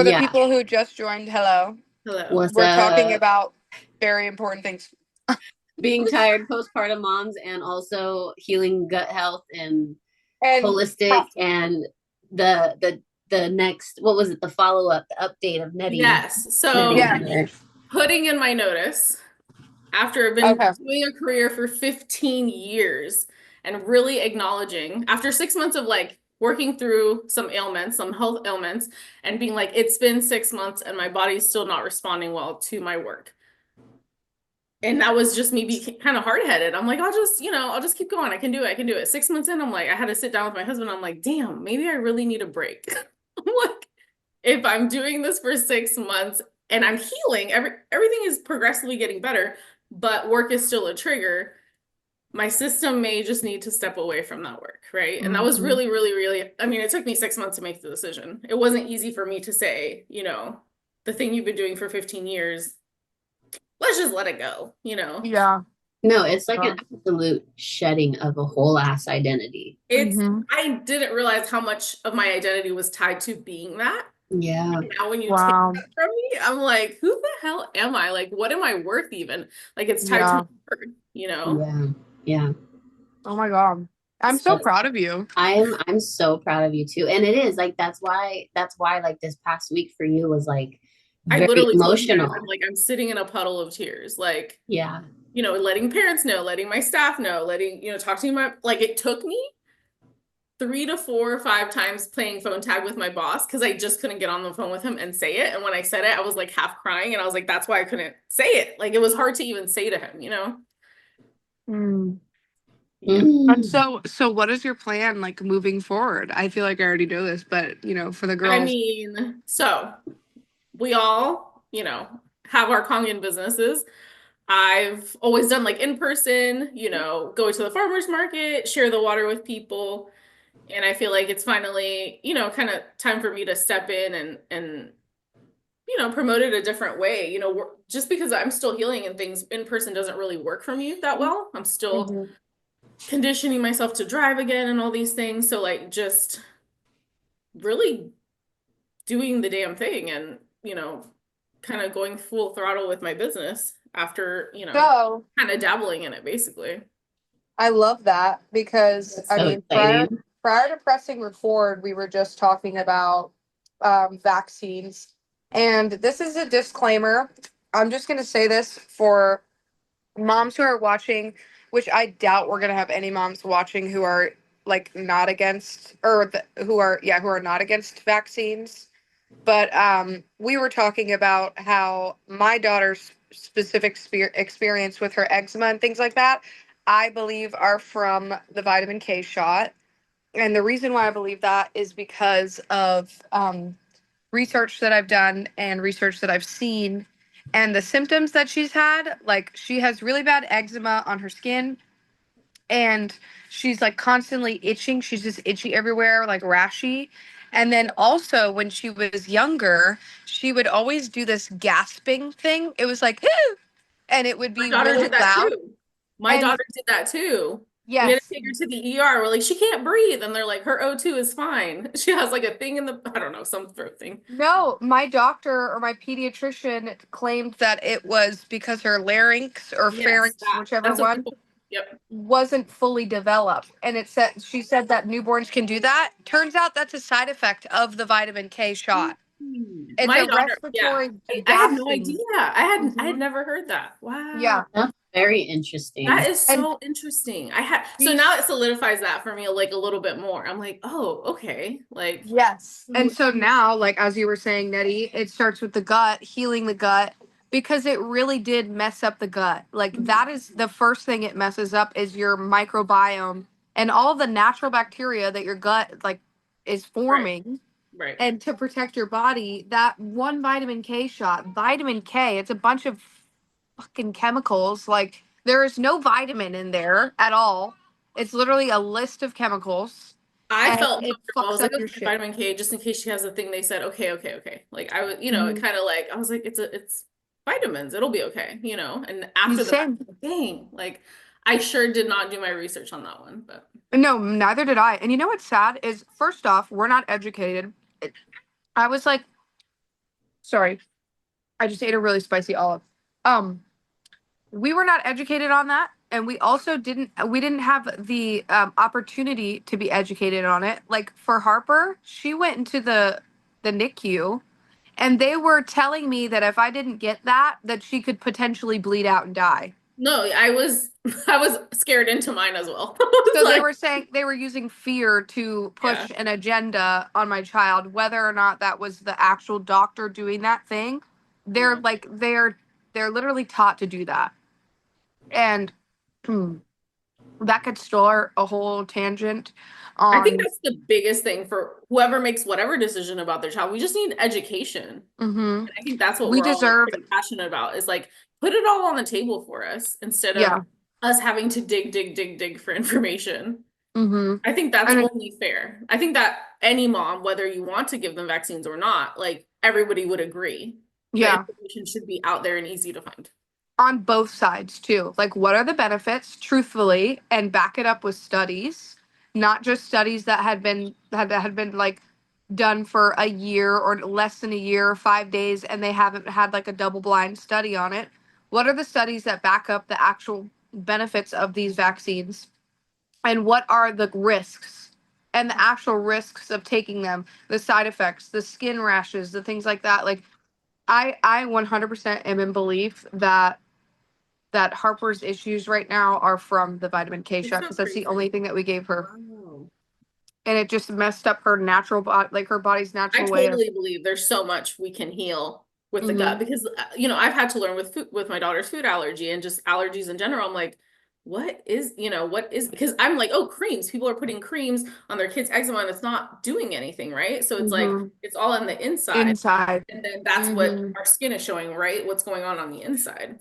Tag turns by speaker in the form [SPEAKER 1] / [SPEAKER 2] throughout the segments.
[SPEAKER 1] For the
[SPEAKER 2] Yeah.
[SPEAKER 1] people who just joined, hello.
[SPEAKER 3] Hello.
[SPEAKER 2] What's
[SPEAKER 1] We're talking
[SPEAKER 2] up?
[SPEAKER 1] about very important things.
[SPEAKER 2] Being tired postpartum moms and also healing gut health and
[SPEAKER 1] And
[SPEAKER 2] holistic and the next what was it? The follow-up, the update of Neddy.
[SPEAKER 3] Yes.
[SPEAKER 2] Neddy
[SPEAKER 3] So
[SPEAKER 1] yeah,
[SPEAKER 2] Dinner.
[SPEAKER 3] putting in my notice after I've been
[SPEAKER 1] okay.
[SPEAKER 3] doing a career for 15 years and really acknowledging after 6 months of like working through some ailments, some health ailments, and being like, it's been 6 months and my body's still not responding well to my work. And that was just me being kind of hard-headed. I'm like, I'll just keep going. I can do it. I can do it. 6 months in, I'm like, I had to sit down with my husband. I'm like, damn, maybe I really need a break. I'm like, if I'm doing this for 6 months and I'm healing, everything is progressively getting better, but work is still a trigger. My system may just need to step away from that work, right? And that was
[SPEAKER 1] Mhm.
[SPEAKER 3] really, really, really, I mean, it took me 6 months to make the decision. It wasn't easy for me to say, the thing you've been doing for 15 years, let's just let it go.
[SPEAKER 1] Yeah.
[SPEAKER 2] No, it's like an absolute shedding of a whole ass identity.
[SPEAKER 3] It's,
[SPEAKER 1] Mm-hmm.
[SPEAKER 3] I didn't realize how much of my identity was tied to being that.
[SPEAKER 2] Yeah.
[SPEAKER 3] Now when you take
[SPEAKER 1] Wow.
[SPEAKER 3] that from me, I'm like, who the hell am I? Like, what am I worth even? Like it's tied to my
[SPEAKER 1] Yeah.
[SPEAKER 3] word.
[SPEAKER 2] Yeah. Yeah.
[SPEAKER 1] Oh my God. I'm so
[SPEAKER 2] So
[SPEAKER 1] proud of you.
[SPEAKER 2] I'm so proud of you too. And it is like that's why like this past week for you was like
[SPEAKER 3] I
[SPEAKER 2] very
[SPEAKER 3] literally told you guys, I'm
[SPEAKER 2] emotional.
[SPEAKER 3] like, I'm sitting in a puddle of tears. Like,
[SPEAKER 2] Yeah.
[SPEAKER 3] letting parents know, letting my staff know, talking to my, like, it took me 3 to 4 or 5 times playing phone tag with my boss because I just couldn't get on the phone with him and say it. And when I said it, I was like half crying and I was like, that's why I couldn't say it. Like, it was hard to even say to him.
[SPEAKER 1] Mm.
[SPEAKER 3] Yeah.
[SPEAKER 1] And
[SPEAKER 2] Mm.
[SPEAKER 1] so what is your plan like moving forward? I feel like I already know this, but for the
[SPEAKER 3] I
[SPEAKER 1] girls.
[SPEAKER 3] mean, so we all, have our Kangen businesses. I've always done like in person, go to the farmer's market, share the water with people. And I feel like it's finally, kind of time for me to step in and promote it a different way. Just because I'm still healing and things in person doesn't really work for me that well. I'm still
[SPEAKER 1] Mhm.
[SPEAKER 3] conditioning myself to drive again and all these things. So like just really doing the damn thing and, kind of going full throttle with my business after,
[SPEAKER 1] So
[SPEAKER 3] kind of dabbling in it basically.
[SPEAKER 1] I love that because
[SPEAKER 2] That's
[SPEAKER 1] I
[SPEAKER 2] so
[SPEAKER 1] mean prior
[SPEAKER 2] exciting.
[SPEAKER 1] prior to pressing record, we were just talking about vaccines. And this is a disclaimer. I'm just gonna say this for moms who are watching, which I doubt we're gonna have any moms watching who are like not against who are not against vaccines. But we were talking about how my daughter's specific experience with her eczema and things like that, I believe are from the vitamin K shot. And the reason why I believe that is because of research that I've done and research that I've seen and the symptoms that she's had. Like, she has really bad eczema on her skin, and she's like constantly itching. She's just itchy everywhere, like rashy. And then also, when she was younger, she would always do this gasping thing. It was like, and it would
[SPEAKER 3] My
[SPEAKER 1] be
[SPEAKER 3] daughter
[SPEAKER 1] really
[SPEAKER 3] did that
[SPEAKER 1] loud.
[SPEAKER 3] too. My
[SPEAKER 1] And
[SPEAKER 3] daughter did that too. We had to
[SPEAKER 1] yes,
[SPEAKER 3] take her to the ER. We're like, she can't breathe. And they're like, her O2 is fine. She has like a thing in the, I don't know, some throat thing.
[SPEAKER 1] no, my doctor or my pediatrician claimed that it was because her larynx or
[SPEAKER 3] Yes,
[SPEAKER 1] pharynx, whichever
[SPEAKER 3] that's what
[SPEAKER 1] one,
[SPEAKER 3] people, yep.
[SPEAKER 1] wasn't fully developed. And she said that newborns can do that. Turns out that's a side effect of the vitamin K shot. It's
[SPEAKER 3] My
[SPEAKER 1] a
[SPEAKER 3] daughter, yeah.
[SPEAKER 1] respiratory
[SPEAKER 3] I had no idea.
[SPEAKER 1] gasping.
[SPEAKER 3] I had
[SPEAKER 1] Mhm.
[SPEAKER 3] never heard that. Wow.
[SPEAKER 1] Yeah.
[SPEAKER 2] That's very
[SPEAKER 3] That
[SPEAKER 2] interesting.
[SPEAKER 3] is
[SPEAKER 1] And
[SPEAKER 3] so interesting. So now
[SPEAKER 1] these,
[SPEAKER 3] it solidifies that for me like a little bit more. I'm like, oh, okay. Like,
[SPEAKER 1] yes. And so now, like, as you were saying, Nettie, it starts with the gut, healing the gut, because it really did mess up the gut. Like, that is the first thing it messes up is your microbiome and all the natural bacteria that your gut, like, is
[SPEAKER 3] right,
[SPEAKER 1] forming.
[SPEAKER 3] right.
[SPEAKER 1] And to protect your body, that one vitamin K shot, vitamin K, it's a bunch of fucking chemicals. Like, there is no vitamin in there at all. It's literally a list of chemicals,
[SPEAKER 3] I
[SPEAKER 1] and
[SPEAKER 3] felt
[SPEAKER 1] it
[SPEAKER 3] comfortable. I
[SPEAKER 1] fucks
[SPEAKER 3] was like,
[SPEAKER 1] up your
[SPEAKER 3] okay,
[SPEAKER 1] shit.
[SPEAKER 3] vitamin K, just in case she has a thing. They said, okay, okay, okay. Like I was, it
[SPEAKER 1] Mhm.
[SPEAKER 3] kind of like I was like, it's vitamins. It'll be okay. And after the fact,
[SPEAKER 1] Same.
[SPEAKER 3] dang, like I sure did not do my research on that one, but
[SPEAKER 1] No, neither did I. And you know what's sad is, first off, we're not educated. I was like Sorry, I just ate a really spicy olive. Um, we were not educated on that, and we didn't have the opportunity to be educated on it. Like for Harper, she went into the NICU, and they were telling me that if I didn't get that, that she could potentially bleed out and die.
[SPEAKER 3] No, I was I was scared into mine as well. It's
[SPEAKER 1] So they
[SPEAKER 3] like,
[SPEAKER 1] were saying they were using fear to
[SPEAKER 3] yeah.
[SPEAKER 1] push an agenda on my child, whether or not that was the actual doctor doing that thing. They're
[SPEAKER 3] Yeah.
[SPEAKER 1] like they're literally taught to do that. And that could start a whole tangent
[SPEAKER 3] I think
[SPEAKER 1] on
[SPEAKER 3] that's the biggest thing for whoever makes whatever decision about their child. We just need education.
[SPEAKER 1] hmm
[SPEAKER 3] And I think that's what
[SPEAKER 1] we
[SPEAKER 3] we're all like
[SPEAKER 1] deserve
[SPEAKER 3] pretty passionate about is like put it all on the table for us instead of
[SPEAKER 1] yeah.
[SPEAKER 3] us having to dig for information.
[SPEAKER 1] hmm
[SPEAKER 3] I think that's
[SPEAKER 1] and
[SPEAKER 3] only fair. I think that any mom, whether you want to give them vaccines or not, like everybody would agree the
[SPEAKER 1] yeah,
[SPEAKER 3] information should be out there and easy to find.
[SPEAKER 1] on both sides too. Like, what are the benefits, truthfully, and back it up with studies, not just studies that had been like done for a year or less than a year, 5 days, and they haven't had like a double blind study on it. What are the studies that back up the actual benefits of these vaccines, and what are the risks and the actual risks of taking them, the side effects, the skin rashes, the things like that? Like, I 100% am in belief that Harper's issues right now are from the vitamin K
[SPEAKER 3] It's
[SPEAKER 1] shot,
[SPEAKER 3] so
[SPEAKER 1] because that's the only
[SPEAKER 3] crazy.
[SPEAKER 1] thing that we gave her,
[SPEAKER 3] Wow.
[SPEAKER 1] and it just messed up her natural body, like her body's
[SPEAKER 3] I
[SPEAKER 1] natural way of.
[SPEAKER 3] totally believe there's so much we can heal with the gut
[SPEAKER 1] hmm
[SPEAKER 3] because I've had to learn with food with my daughter's food allergy and just allergies in general. I'm like, what is because I'm like, oh, creams. People are putting creams on their kids' eczema and it's not doing anything, right? So it's like
[SPEAKER 1] hmm
[SPEAKER 3] it's all on the inside.
[SPEAKER 1] Inside.
[SPEAKER 3] And then that's what
[SPEAKER 1] hmm
[SPEAKER 3] our skin is showing, right? What's going on the inside.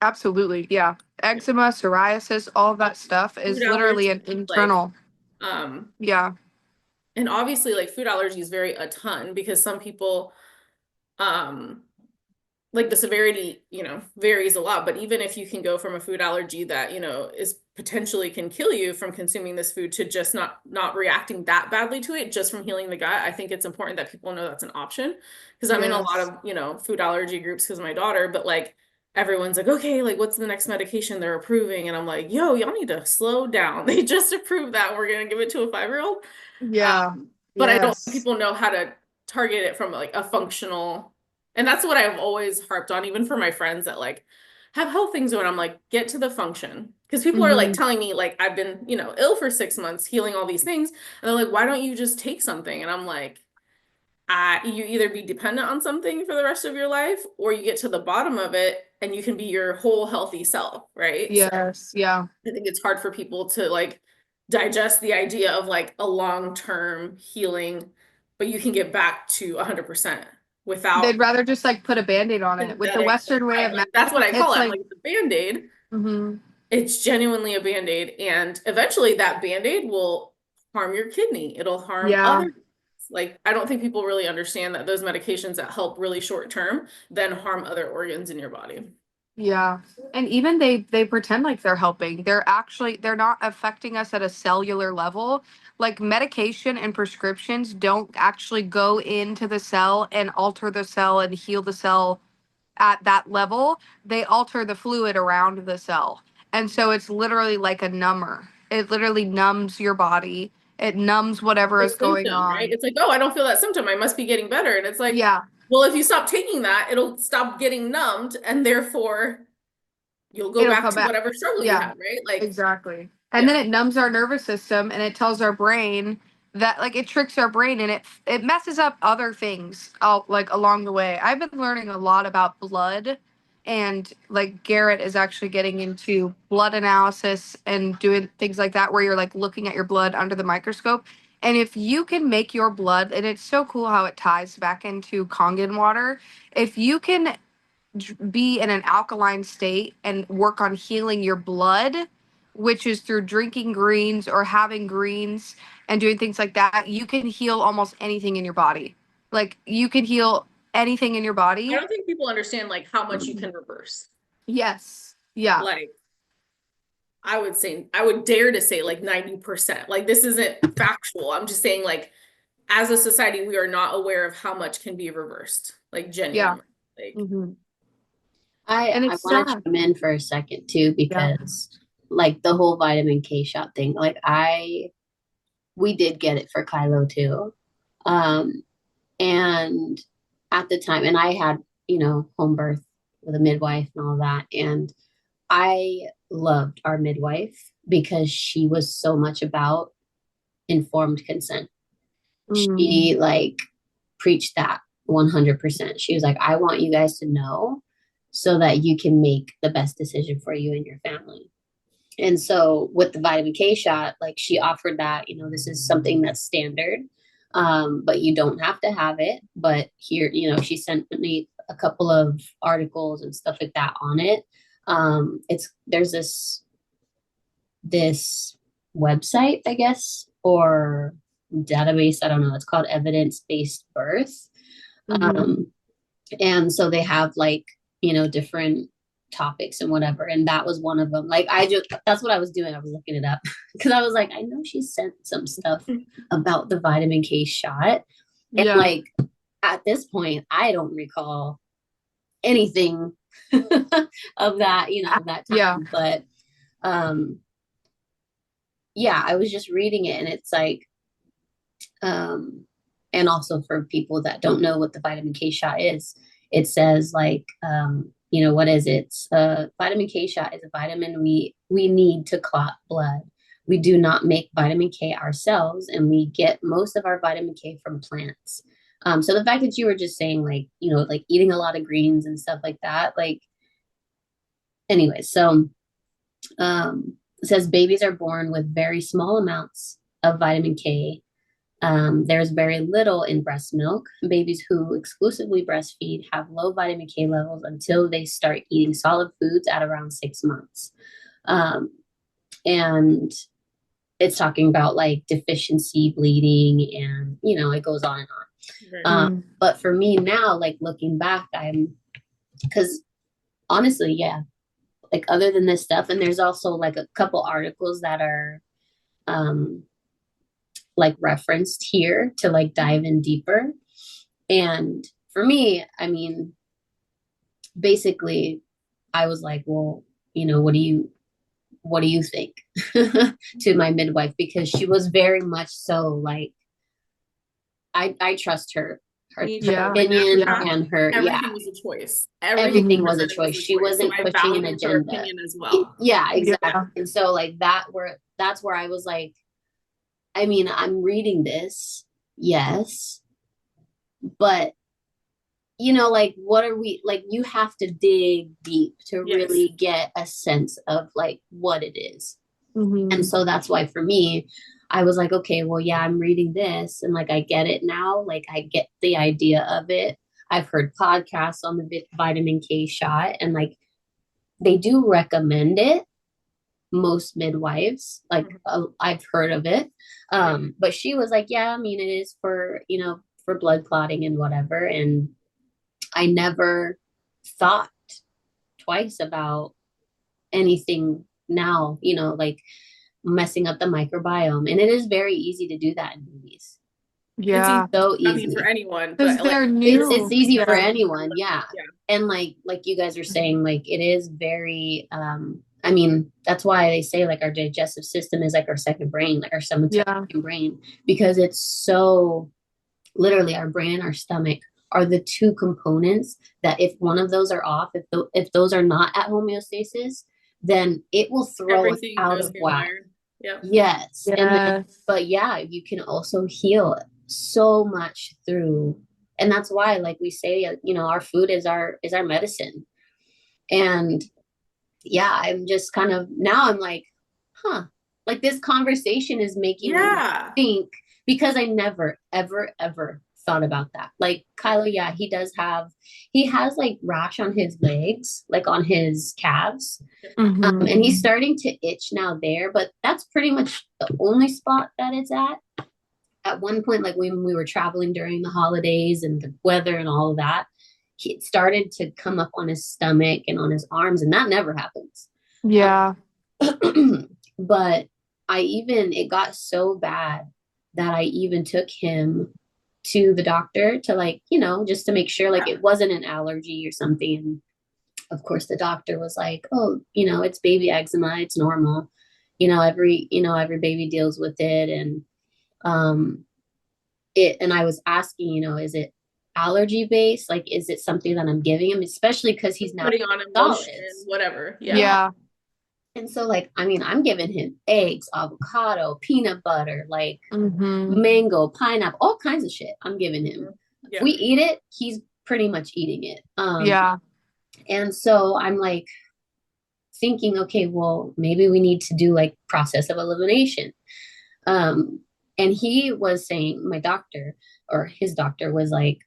[SPEAKER 1] Absolutely, yeah. Eczema, psoriasis, all of that stuff
[SPEAKER 3] Food
[SPEAKER 1] is literally an
[SPEAKER 3] allergy, like,
[SPEAKER 1] internal.
[SPEAKER 3] um,
[SPEAKER 1] Yeah.
[SPEAKER 3] and obviously like food allergies vary a ton because some people, um, like the severity, varies a lot. But even if you can go from a food allergy that, is potentially can kill you from consuming this food to just not reacting that badly to it, just from healing the gut, I think it's important that people know that's an option. Because I'm in a lot
[SPEAKER 1] Yes.
[SPEAKER 3] of, food allergy groups because of my daughter, but like everyone's like, okay, like what's the next medication they're approving? And I'm like, yo, y'all need to slow down. They just approved that. We're gonna give it to a 5-year-old.
[SPEAKER 1] Yeah.
[SPEAKER 3] But I don't think
[SPEAKER 1] Yes.
[SPEAKER 3] people know how to target it from like a functional, and that's what I've always harped on, even for my friends that like have health things going. I'm like, get to the function. Because people are like
[SPEAKER 1] hmm
[SPEAKER 3] telling me, like, I've been, ill for 6 months, healing all these things. And they're like, why don't you just take something? And I'm like, you either be dependent on something for the rest of your life, or you get to the bottom of it and you can be your whole healthy self, right? So
[SPEAKER 1] Yes. Yeah.
[SPEAKER 3] I think it's hard for people to like digest the idea of like a long-term healing, but you can get back to 100%
[SPEAKER 1] They'd
[SPEAKER 3] without
[SPEAKER 1] rather just like put a band-aid on it. With the
[SPEAKER 3] synthetic, like,
[SPEAKER 1] Western way
[SPEAKER 3] right,
[SPEAKER 1] of
[SPEAKER 3] like that's what
[SPEAKER 1] medicine,
[SPEAKER 3] I call
[SPEAKER 1] it's
[SPEAKER 3] it. I'm
[SPEAKER 1] like,
[SPEAKER 3] like, it's a band-aid.
[SPEAKER 1] hmm
[SPEAKER 3] It's genuinely a band-aid, and eventually that band-aid will harm your kidney. It'll harm
[SPEAKER 1] yeah.
[SPEAKER 3] other, like, I don't think people really understand that those medications that help really short term then harm other organs in your body.
[SPEAKER 1] Yeah. And even they pretend like they're helping. They're not affecting us at a cellular level. Like medication and prescriptions don't actually go into the cell and alter the cell and heal the cell at that level. They alter the fluid around the cell. And so it's literally like a number. It literally numbs your body. It numbs whatever
[SPEAKER 3] The
[SPEAKER 1] is going
[SPEAKER 3] symptom, right?
[SPEAKER 1] on.
[SPEAKER 3] It's like, oh, I don't feel that symptom. I must be getting better. And it's like,
[SPEAKER 1] Yeah.
[SPEAKER 3] well, if you stop taking that, it'll stop getting numbed, and therefore you'll go
[SPEAKER 1] It'll
[SPEAKER 3] back
[SPEAKER 1] come
[SPEAKER 3] to
[SPEAKER 1] back.
[SPEAKER 3] whatever struggle you
[SPEAKER 1] Yeah.
[SPEAKER 3] had, right? Like,
[SPEAKER 1] Exactly. And then
[SPEAKER 3] yeah.
[SPEAKER 1] it numbs our nervous system, and it tells our brain that, like, it tricks our brain, and it messes up other things out like along the way. I've been learning a lot about blood, and like Garrett is actually getting into blood analysis and doing things like that where you're like looking at your blood under the microscope. And if you can make your blood, and it's so cool how it ties back into Kangen water, if you can be in an alkaline state and work on healing your blood, which is through drinking greens or having greens and doing things like that, you can heal almost anything in your body. Like, you can heal anything in your
[SPEAKER 3] I
[SPEAKER 1] body.
[SPEAKER 3] don't think people understand like how much you can reverse.
[SPEAKER 1] Yes. Yeah.
[SPEAKER 3] Like, I would dare to say like 90%. Like, this isn't factual. I'm just saying like as a society, we are not aware of how much can be reversed. Like
[SPEAKER 1] Yeah.
[SPEAKER 3] genuinely. Like
[SPEAKER 1] Hmm.
[SPEAKER 2] I
[SPEAKER 1] And
[SPEAKER 2] I
[SPEAKER 1] it's
[SPEAKER 2] want to
[SPEAKER 1] sad.
[SPEAKER 2] chime in for a second too,
[SPEAKER 1] Yeah.
[SPEAKER 2] because like the whole vitamin K shot thing, like we did get it for Kylo too. Um, and at the time, and I had, home birth with a midwife and all that. And I loved our midwife because she was so much about informed consent.
[SPEAKER 1] Mm.
[SPEAKER 2] She like preached that 100%. She was like, I want you guys to know so that you can make the best decision for you and your family. And so with the vitamin K shot, like she offered that, this is something that's standard, but you don't have to have it. But here, she sent me a couple of articles and stuff like that on it. There's this website, I guess, or database, I don't know, it's called evidence-based birth.
[SPEAKER 1] Hmm.
[SPEAKER 2] Um, and so they have like, different topics and whatever. And that was one of them. Like that's what I was doing. I was looking it up because I was like, I know she sent some stuff about the vitamin K shot. And
[SPEAKER 1] Yeah.
[SPEAKER 2] like at this point, I don't recall anything of that, that time.
[SPEAKER 1] Yeah.
[SPEAKER 2] But um yeah, I was just reading it and it's like, and also for people that don't know what the vitamin K shot is, it says like, what is it? Vitamin K shot is a vitamin we need to clot blood. We do not make vitamin K ourselves, and we get most of our vitamin K from plants. So the fact that you were just saying like, like eating a lot of greens and stuff like that, like, anyway, so it says babies are born with very small amounts of vitamin K. There's very little in breast milk. Babies who exclusively breastfeed have low vitamin K levels until they start eating solid foods at around 6 months. And it's talking about like deficiency, bleeding, and it goes on and on.
[SPEAKER 1] Mm.
[SPEAKER 2] But for me now, like looking back, because honestly, yeah, like other than this stuff, and there's also like a couple articles that are like referenced here to like dive in deeper. And for me, I mean, basically, I was like, well, what do you think to my midwife? Because she was very much so like, I trust her
[SPEAKER 1] Yeah.
[SPEAKER 2] opinion
[SPEAKER 1] Yeah.
[SPEAKER 2] and her, yeah,
[SPEAKER 3] everything was a choice.
[SPEAKER 2] everything
[SPEAKER 3] Everything
[SPEAKER 2] was a
[SPEAKER 3] presented was
[SPEAKER 2] choice.
[SPEAKER 3] a
[SPEAKER 2] She
[SPEAKER 3] choice. So
[SPEAKER 2] wasn't
[SPEAKER 3] I
[SPEAKER 2] pushing an
[SPEAKER 3] valued her
[SPEAKER 2] agenda.
[SPEAKER 3] opinion as well.
[SPEAKER 2] Yeah, exactly.
[SPEAKER 1] Yeah.
[SPEAKER 2] And so like that's where I was like, I mean, I'm reading this, yes, but like what are we like, you have to dig deep to
[SPEAKER 3] Yes.
[SPEAKER 2] really get a sense of like what it is.
[SPEAKER 1] Hmm.
[SPEAKER 2] And so that's why for me, I was like, okay, well, yeah, I'm reading this and like I get it now. Like I get the idea of it. I've heard podcasts on the vitamin K shot, and like they do recommend it. Most midwives, like I've heard of it. But she was like, yeah, I mean, it is for, for blood clotting and whatever. And I never thought twice about anything now, like messing up the microbiome. And it is very easy to do that in movies.
[SPEAKER 3] It's
[SPEAKER 1] Yeah.
[SPEAKER 3] easy.
[SPEAKER 2] So
[SPEAKER 3] I mean, for
[SPEAKER 2] easy.
[SPEAKER 3] anyone,
[SPEAKER 1] Because
[SPEAKER 3] but like
[SPEAKER 1] they're
[SPEAKER 2] It's
[SPEAKER 1] new.
[SPEAKER 2] easy for
[SPEAKER 1] Yeah.
[SPEAKER 2] anyone, yeah.
[SPEAKER 3] Yeah.
[SPEAKER 2] And like you guys are saying, like it is very I mean, that's why they say like our digestive system is like our second brain, like our stomach's our
[SPEAKER 1] Yeah.
[SPEAKER 2] second brain, because it's so literally our brain and our stomach are the two components that if one of those are off, if those are not at homeostasis, then it will throw us
[SPEAKER 3] Everything
[SPEAKER 2] out
[SPEAKER 3] goes
[SPEAKER 2] of whack.
[SPEAKER 3] haywire. Yep.
[SPEAKER 2] Yes. And then,
[SPEAKER 1] Yes.
[SPEAKER 2] but yeah, you can also heal so much through, and that's why, like we say, our food is our medicine. And yeah, I'm just kind of now I'm like, huh, like this conversation is making me
[SPEAKER 3] Yeah.
[SPEAKER 2] think, because I never, ever, ever thought about that. Like Kylo, yeah, he has like rash on his legs, like on his calves.
[SPEAKER 1] Hmm.
[SPEAKER 2] And he's starting to itch now there, but that's pretty much the only spot that it's at. At one point, like when we were traveling during the holidays and the weather and all of that, it started to come up on his stomach and on his arms, and that never happens.
[SPEAKER 1] Yeah.
[SPEAKER 2] But it got so bad that I even took him to the doctor to like, just to make sure like
[SPEAKER 3] Yeah.
[SPEAKER 2] it wasn't an allergy or something. Of course, the doctor was like, "Oh, it's baby eczema. It's normal. Every baby deals with it." And um, and I was asking, is it allergy based? Like, is it something that I'm giving him, especially because he's now
[SPEAKER 3] Putting on emotion,
[SPEAKER 2] solids?
[SPEAKER 3] whatever. Yeah.
[SPEAKER 1] Yeah.
[SPEAKER 2] And so, like, I mean, I'm giving him eggs, avocado, peanut butter, like
[SPEAKER 1] Mm-hmm.
[SPEAKER 2] mango, pineapple, all kinds of shit. I'm giving him. If
[SPEAKER 3] Yeah.
[SPEAKER 2] we eat it, he's pretty much eating it.
[SPEAKER 1] Yeah.
[SPEAKER 2] And so I'm like thinking, okay, well, maybe we need to do like process of elimination. Um, and he was saying, my doctor or his doctor was like,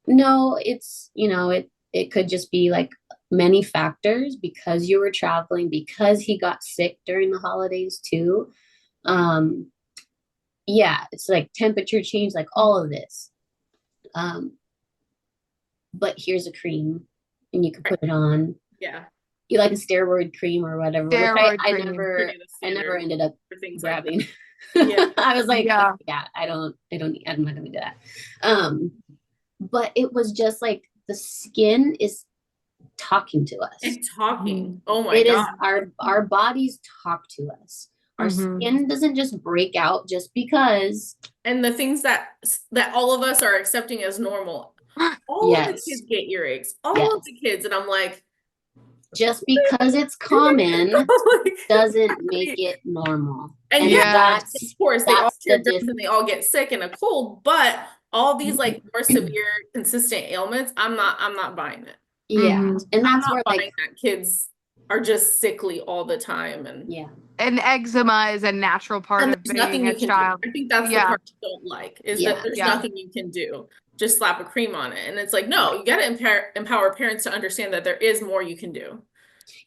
[SPEAKER 2] no, it could just be like many factors because you were traveling, because he got sick during the holidays too. Um, yeah, it's like temperature change, like all of this. Um, but here's a cream and you can put it on.
[SPEAKER 3] Yeah.
[SPEAKER 2] You like a steroid cream or whatever, which
[SPEAKER 1] Steroid
[SPEAKER 2] I
[SPEAKER 1] cream.
[SPEAKER 2] never
[SPEAKER 3] Pretty the
[SPEAKER 2] I never
[SPEAKER 3] standard
[SPEAKER 2] ended up
[SPEAKER 3] for things like
[SPEAKER 2] grabbing.
[SPEAKER 3] that. Yeah.
[SPEAKER 2] I was like,
[SPEAKER 1] Yeah.
[SPEAKER 2] yeah, I'm not gonna do that. But it was just like the skin is talking to us.
[SPEAKER 3] And talking. Oh my
[SPEAKER 2] It is
[SPEAKER 3] God.
[SPEAKER 2] our bodies talk to us. Our
[SPEAKER 1] Mm-hmm.
[SPEAKER 2] skin doesn't just break out just because.
[SPEAKER 3] And the things that all of us are accepting as normal. All of the
[SPEAKER 2] Yes.
[SPEAKER 3] kids get earaches. All
[SPEAKER 2] Yes.
[SPEAKER 3] of the kids. And I'm like,
[SPEAKER 2] Just because it's common
[SPEAKER 3] like,
[SPEAKER 2] doesn't make it normal.
[SPEAKER 3] and
[SPEAKER 2] And
[SPEAKER 3] yeah,
[SPEAKER 2] that's
[SPEAKER 3] of course, they all
[SPEAKER 2] that's the
[SPEAKER 3] share germs and they all get sick and a cold, but all these like more severe, consistent ailments, I'm not buying it.
[SPEAKER 2] yeah.
[SPEAKER 1] Mm-hmm.
[SPEAKER 2] And
[SPEAKER 3] I'm
[SPEAKER 2] that's
[SPEAKER 3] not
[SPEAKER 2] where
[SPEAKER 3] buying
[SPEAKER 2] like
[SPEAKER 3] that kids are just sickly all the time and
[SPEAKER 2] yeah.
[SPEAKER 1] And eczema is a natural part
[SPEAKER 3] and
[SPEAKER 1] of
[SPEAKER 3] there's nothing
[SPEAKER 1] being a
[SPEAKER 3] you can do.
[SPEAKER 1] child.
[SPEAKER 3] I think that's the
[SPEAKER 1] Yeah.
[SPEAKER 3] part I don't like is
[SPEAKER 2] Yeah.
[SPEAKER 3] that there's
[SPEAKER 1] Yeah.
[SPEAKER 3] nothing you can do. Just slap a cream on it. And it's like, no, you got to empower parents to understand that there is more you can do.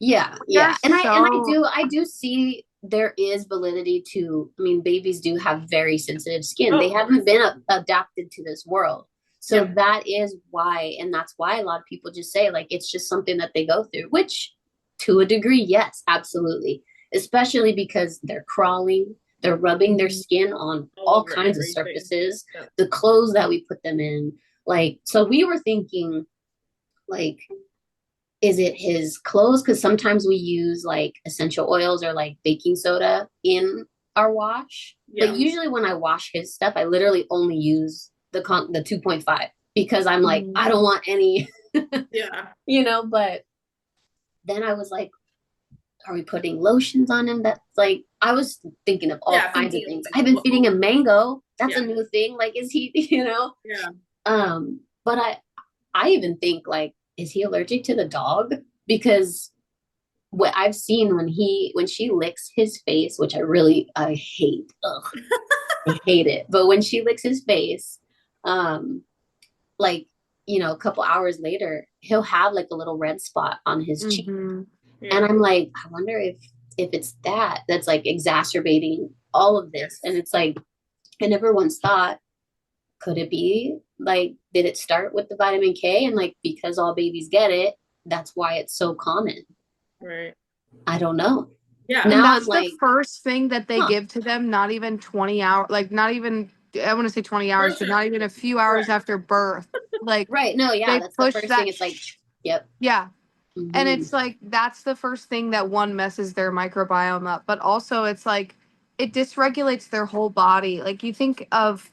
[SPEAKER 2] Yeah,
[SPEAKER 1] They're
[SPEAKER 2] yeah. And
[SPEAKER 1] so
[SPEAKER 2] I do see there is validity to, I mean, babies do have very sensitive skin.
[SPEAKER 3] Oh,
[SPEAKER 2] They
[SPEAKER 3] of course.
[SPEAKER 2] haven't been adapted to this world. So
[SPEAKER 3] Yeah.
[SPEAKER 2] that is why, and that's why a lot of people just say like it's just something that they go through, which to a degree, yes, absolutely. Especially because they're crawling, they're rubbing their skin on
[SPEAKER 3] All
[SPEAKER 2] all
[SPEAKER 3] over
[SPEAKER 2] kinds of
[SPEAKER 3] everything.
[SPEAKER 2] surfaces,
[SPEAKER 3] Yeah.
[SPEAKER 2] the clothes that we put them in. Like, so we were thinking, like, is it his clothes? Because sometimes we use like essential oils or like baking soda in our wash.
[SPEAKER 3] Yeah.
[SPEAKER 2] But usually when I wash his stuff, I literally only use the 2.5 because I'm like, I don't want any,
[SPEAKER 3] Yeah.
[SPEAKER 2] but then I was like, are we putting lotions on him? That's like, I was thinking of all kinds of
[SPEAKER 3] thinking
[SPEAKER 2] things.
[SPEAKER 3] like,
[SPEAKER 2] I've been feeding him mango. That's
[SPEAKER 3] Yeah.
[SPEAKER 2] a new thing. Like, is he,
[SPEAKER 3] Yeah.
[SPEAKER 2] But I even think like, is he allergic to the dog? Because what I've seen when she licks his face, which I hate. Ugh, I hate it. But when she licks his face, like, a couple hours later, he'll have like a little red spot on his cheek.
[SPEAKER 3] Yeah.
[SPEAKER 2] And I'm like, I wonder if it's that's like exacerbating all of this. And it's like, I never once thought, could it be like, did it start with the vitamin K? And like, because all babies get it, that's why it's so common.
[SPEAKER 3] Right.
[SPEAKER 2] I don't know.
[SPEAKER 3] Yeah.
[SPEAKER 1] And
[SPEAKER 2] Now
[SPEAKER 1] that's
[SPEAKER 2] I'm like,
[SPEAKER 1] the first thing that they
[SPEAKER 2] huh.
[SPEAKER 1] give to them, not even 20 hours, like not even, I want to say 20 hours,
[SPEAKER 3] First
[SPEAKER 1] but not even a few hours
[SPEAKER 3] Right.
[SPEAKER 1] after birth. Like,
[SPEAKER 2] Right. No, yeah,
[SPEAKER 1] they
[SPEAKER 2] that's the
[SPEAKER 1] push
[SPEAKER 2] first
[SPEAKER 1] that
[SPEAKER 2] thing. It's like, yep.
[SPEAKER 1] yeah. And
[SPEAKER 2] Mhm.
[SPEAKER 1] it's like, that's the first thing that one messes their microbiome up. But also, it's like, it dysregulates their whole body. Like, you think of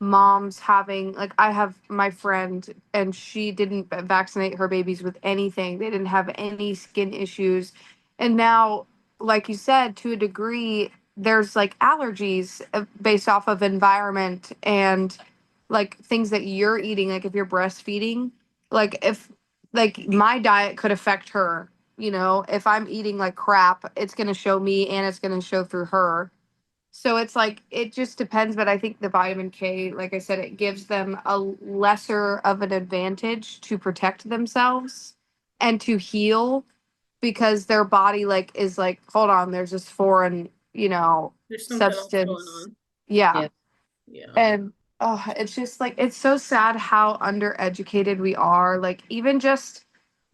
[SPEAKER 1] moms having, like, I have my friend, and she didn't vaccinate her babies with anything. They didn't have any skin issues. And now, like you said, to a degree, there's like allergies based off of environment and like things that you're eating. Like, if you're breastfeeding, like, if like my diet could affect her, if I'm eating like crap, it's going to show me and it's going to show through her. So it's like, it just depends. But I think the vitamin K, like I said, it gives them a lesser of an advantage to protect themselves and to heal, because their body like is like, hold on, there's this foreign,
[SPEAKER 3] There's something else going
[SPEAKER 1] substance.
[SPEAKER 3] on.
[SPEAKER 1] Yeah.
[SPEAKER 3] Yeah.
[SPEAKER 1] And it's just like, it's so sad how undereducated we are. Like, even just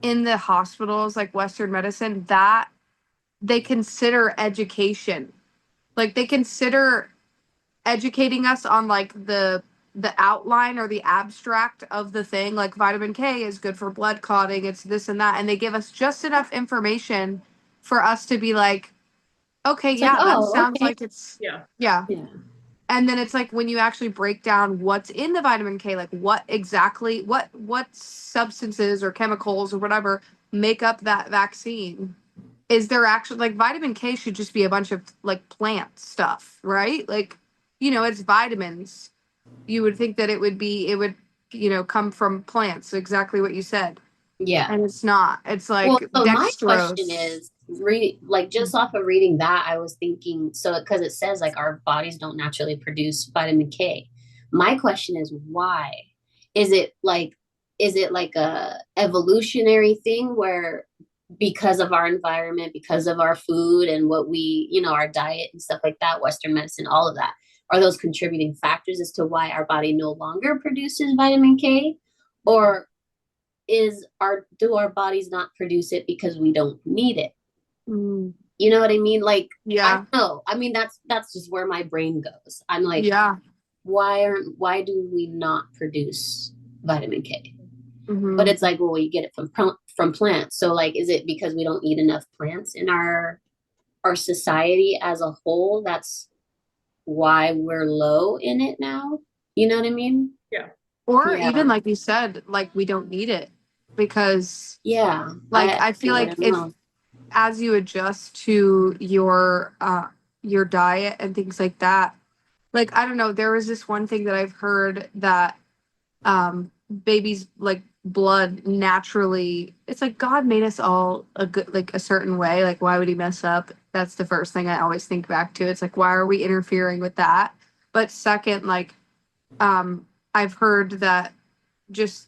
[SPEAKER 1] in the hospitals, like Western medicine, that they consider education. Like, they consider educating us on like the the outline or the abstract of the thing, like vitamin K is good for blood clotting, it's this and that, and they give us just enough information for us to be like, okay,
[SPEAKER 2] It's like,
[SPEAKER 1] yeah, that
[SPEAKER 2] oh,
[SPEAKER 1] sounds
[SPEAKER 2] okay.
[SPEAKER 1] like it's
[SPEAKER 3] Yeah.
[SPEAKER 1] yeah.
[SPEAKER 2] Yeah.
[SPEAKER 1] And then it's like when you actually break down what's in the vitamin K, like what exactly what substances or chemicals or whatever make up that vaccine. Is there actually like vitamin K should just be a bunch of like plant stuff, right? Like, it's vitamins. You would think that it would, come from plants, exactly what you said.
[SPEAKER 2] Yeah.
[SPEAKER 1] And it's not. It's like
[SPEAKER 2] Well, so my question
[SPEAKER 1] dextrose.
[SPEAKER 2] is, like just off of reading that, I was thinking, so because it says like our bodies don't naturally produce vitamin K. My question is why? Is it like a evolutionary thing where because of our environment, because of our food and what we, our diet and stuff like that, Western medicine, all of that, are those contributing factors as to why our body no longer produces vitamin K? Or do our bodies not produce it because we don't need it?
[SPEAKER 1] Mm,
[SPEAKER 2] You know what I mean? Like, I
[SPEAKER 1] yeah.
[SPEAKER 2] don't know. I mean, that's just where my brain goes. I'm like,
[SPEAKER 1] Yeah.
[SPEAKER 2] why do we not produce vitamin K? But
[SPEAKER 1] Hmm.
[SPEAKER 2] it's like, well, we get it from plants. So like, is it because we don't eat enough plants in our society as a whole? That's why we're low in it now. You know what I mean?
[SPEAKER 3] Yeah.
[SPEAKER 1] Or
[SPEAKER 2] Yeah.
[SPEAKER 1] even like you said, like we don't need it because
[SPEAKER 2] Yeah.
[SPEAKER 1] like I feel
[SPEAKER 2] I
[SPEAKER 1] like
[SPEAKER 2] don't
[SPEAKER 1] if
[SPEAKER 2] know.
[SPEAKER 1] as you adjust to your diet and things like that, like I don't know, there was this one thing that I've heard that babies like blood naturally, it's like God made us all a good like a certain way, like why would he mess up? That's the first thing I always think back to. It's like why are we interfering with that? But second, like I've heard that just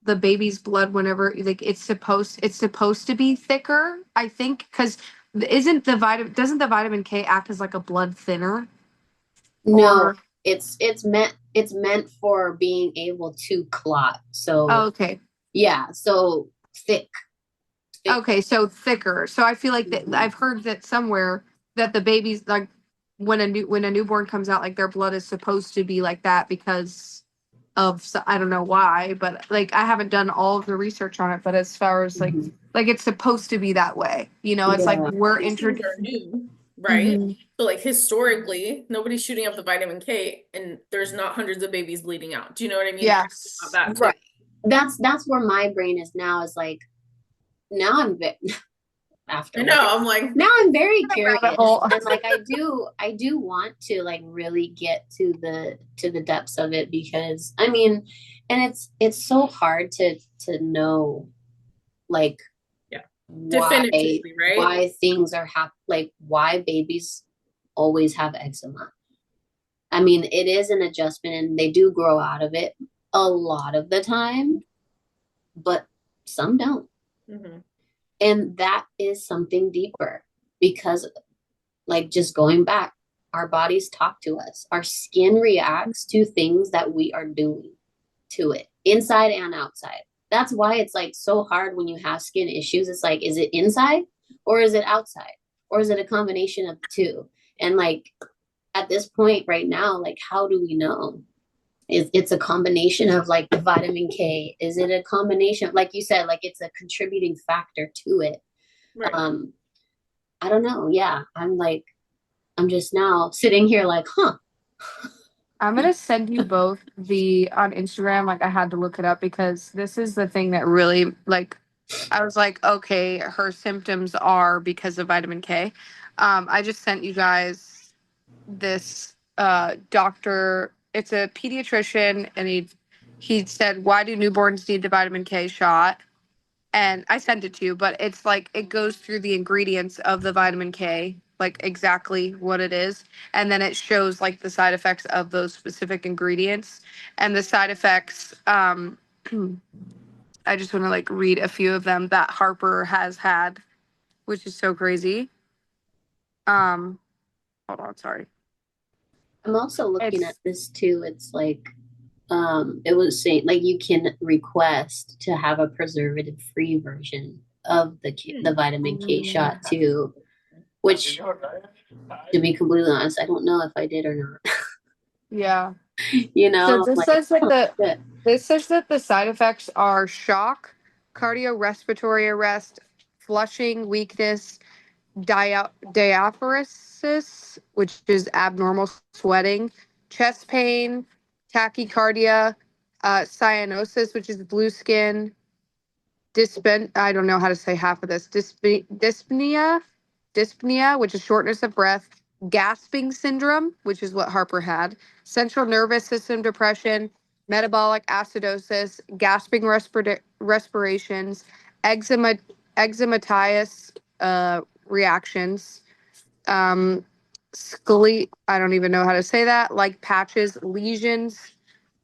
[SPEAKER 1] the baby's blood whenever like it's supposed to be thicker, I think, because isn't the vitamin doesn't the vitamin K act as like a blood thinner?
[SPEAKER 2] No,
[SPEAKER 1] Or
[SPEAKER 2] it's meant for being able to clot.
[SPEAKER 1] oh,
[SPEAKER 2] So
[SPEAKER 1] okay.
[SPEAKER 2] yeah, so thick.
[SPEAKER 1] Okay, so thicker. So I feel like that
[SPEAKER 2] Mhm.
[SPEAKER 1] I've heard that somewhere that the babies like when a newborn comes out, like their blood is supposed to be like that because of I don't know why, but like I haven't done all of the research on it, but as far as
[SPEAKER 2] Mhm.
[SPEAKER 1] like it's supposed to be that way. It's like
[SPEAKER 2] Yeah.
[SPEAKER 1] we're
[SPEAKER 3] These things
[SPEAKER 1] introduced.
[SPEAKER 3] are new, right?
[SPEAKER 1] Hmm.
[SPEAKER 3] So like historically, nobody's shooting up the vitamin K and there's not hundreds of babiys bleeding out. Do you know what I mean? About
[SPEAKER 1] Yes.
[SPEAKER 3] that too.
[SPEAKER 2] Right. That's where my brain is now, is like now after
[SPEAKER 3] I know.
[SPEAKER 2] looking
[SPEAKER 3] I'm like,
[SPEAKER 2] now I'm very
[SPEAKER 1] Rabbit
[SPEAKER 2] curious,
[SPEAKER 1] hole.
[SPEAKER 2] and like I do want to like really get to the depths of it, because I mean, and it's so hard to know like
[SPEAKER 3] yeah,
[SPEAKER 2] why
[SPEAKER 3] definitively, right?
[SPEAKER 2] why things are like why babies always have eczema. I mean, it is an adjustment and they do grow out of it a lot of the time, but some don't.
[SPEAKER 3] Hmm.
[SPEAKER 2] And that is something deeper, because like just going back, our bodies talk to us. Our skin reacts to things that we are doing to it, inside and outside. That's why it's like so hard when you have skin issues. It's like, is it inside or is it outside? Or is it a combination of the two? And like at this point right now, like how do we know? It's a combination of like the vitamin K. Is it a combination, like you said, like it's a contributing factor to it?
[SPEAKER 3] Right.
[SPEAKER 2] Um, I don't know. Yeah, I'm just now sitting here like, huh.
[SPEAKER 1] I'm gonna send you both the on Instagram. Like I had to look it up because this is the thing that really like I was like, okay, her symptoms are because of vitamin K. I just sent you guys this doctor. It's a pediatrician, and he said, why do newborns need the vitamin K shot? And I sent it to you, but it's like it goes through the ingredients of the vitamin K, like exactly what it is, and then it shows like the side effects of those specific ingredients. And the side effects, I just want to like read a few of them that Harper has had, which is so crazy. Um, Hold on, sorry.
[SPEAKER 2] I'm also looking at
[SPEAKER 1] It's
[SPEAKER 2] this too. It's like it was saying like you can request to have a preservative free version of the vitamin K shot too, which to be completely honest, I don't know if I did or not.
[SPEAKER 1] yeah.
[SPEAKER 2] You
[SPEAKER 1] So
[SPEAKER 2] know,
[SPEAKER 1] this
[SPEAKER 2] like,
[SPEAKER 1] says that
[SPEAKER 2] oh
[SPEAKER 1] the
[SPEAKER 2] shit.
[SPEAKER 1] this says that the side effects are shock, cardiorespiratory arrest, flushing, weakness, diaphoresis, which is abnormal sweating, chest pain, tachycardia, cyanosis, which is blue skin, I don't know how to say half of this. Dyspnea, which is shortness of breath, gasping syndrome, which is what Harper had, central nervous system depression, metabolic acidosis, gasping respirations, eczema, eczematitis reactions, um, I don't even know how to say that, like patches, lesions,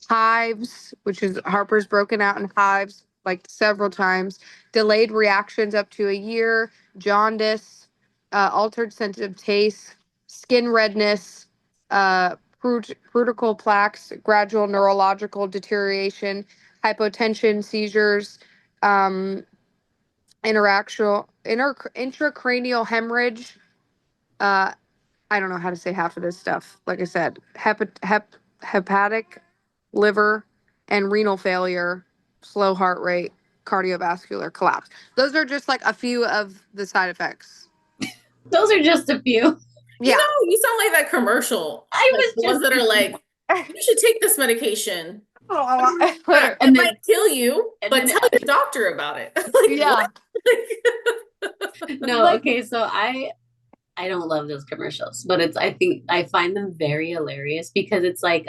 [SPEAKER 1] hives, which is Harper's broken out in hives like several times, delayed reactions up to a year, jaundice, altered sensitive taste, skin redness, prutical plaques, gradual neurological deterioration, hypotension, seizures, um, intracranial hemorrhage. Uh, I don't know how to say half of this stuff. Like I said, hepatic, liver, and renal failure, slow heart rate, cardiovascular collapse. Those are just like a few of the side effects.
[SPEAKER 2] Those are just a few.
[SPEAKER 3] You
[SPEAKER 1] Yeah.
[SPEAKER 3] know, you sound like that commercial,
[SPEAKER 2] I
[SPEAKER 3] like
[SPEAKER 2] was
[SPEAKER 3] the ones
[SPEAKER 2] just
[SPEAKER 3] that are
[SPEAKER 2] thinking,
[SPEAKER 3] like, you should take this medication.
[SPEAKER 1] Literally.
[SPEAKER 3] It
[SPEAKER 2] and
[SPEAKER 3] might
[SPEAKER 2] then
[SPEAKER 3] kill you,
[SPEAKER 2] and
[SPEAKER 3] but
[SPEAKER 2] then
[SPEAKER 3] tell your doctor about it. Like what?
[SPEAKER 1] Yeah.
[SPEAKER 2] no,
[SPEAKER 1] Like,
[SPEAKER 2] okay, so I don't love those commercials, but it's I think I find them very hilarious because it's like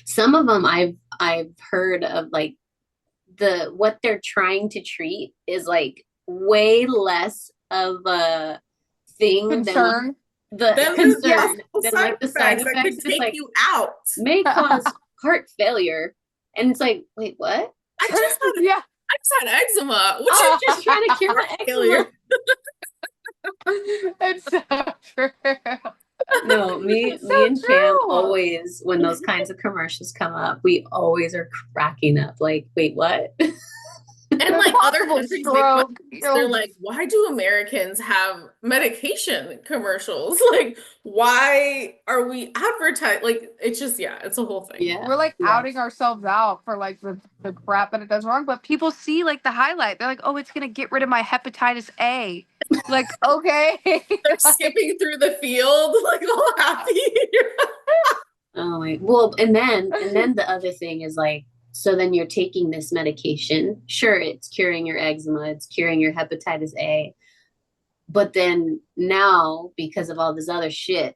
[SPEAKER 2] some of them I've heard of like the what they're trying to treat is like way less of a thing than what
[SPEAKER 1] concern.
[SPEAKER 2] the
[SPEAKER 3] Then the
[SPEAKER 1] Yeah.
[SPEAKER 2] concern
[SPEAKER 3] possible
[SPEAKER 2] than
[SPEAKER 3] side
[SPEAKER 2] like the side
[SPEAKER 3] effects that
[SPEAKER 2] effects.
[SPEAKER 3] could
[SPEAKER 2] It's
[SPEAKER 3] take
[SPEAKER 2] like
[SPEAKER 3] you out.
[SPEAKER 2] may cause heart failure, and it's like wait what?
[SPEAKER 3] I just had
[SPEAKER 1] Yeah.
[SPEAKER 3] I just had eczema, which
[SPEAKER 2] I'm
[SPEAKER 3] is
[SPEAKER 2] just trying to cure
[SPEAKER 3] heart
[SPEAKER 2] my eczema.
[SPEAKER 3] failure.
[SPEAKER 1] It's so true.
[SPEAKER 2] No, me
[SPEAKER 1] It's so
[SPEAKER 2] me and Pam
[SPEAKER 1] true.
[SPEAKER 2] always when those kinds of commercials come up, we always are cracking up. Like, wait, what?
[SPEAKER 3] And
[SPEAKER 1] The
[SPEAKER 3] like other
[SPEAKER 1] possible
[SPEAKER 3] countries make fun
[SPEAKER 1] stroke.
[SPEAKER 3] of this. They're like, why do Americans have medication commercials? Like, why are we advertising? Like, it's just, yeah, it's a whole thing.
[SPEAKER 2] Yeah,
[SPEAKER 1] We're like
[SPEAKER 2] yeah,
[SPEAKER 1] outing ourselves out for like the crap that it does wrong, but people see like the highlight. They're like, "Oh, it's gonna get rid of my hepatitis A." Like, okay,
[SPEAKER 3] They're
[SPEAKER 1] like,
[SPEAKER 3] skipping through the field, like all happy.
[SPEAKER 2] oh my, well, and then the other thing is like, so then you're taking this medication. Sure, it's curing your eczema, it's curing your hepatitis A, but then now because of all this other shit,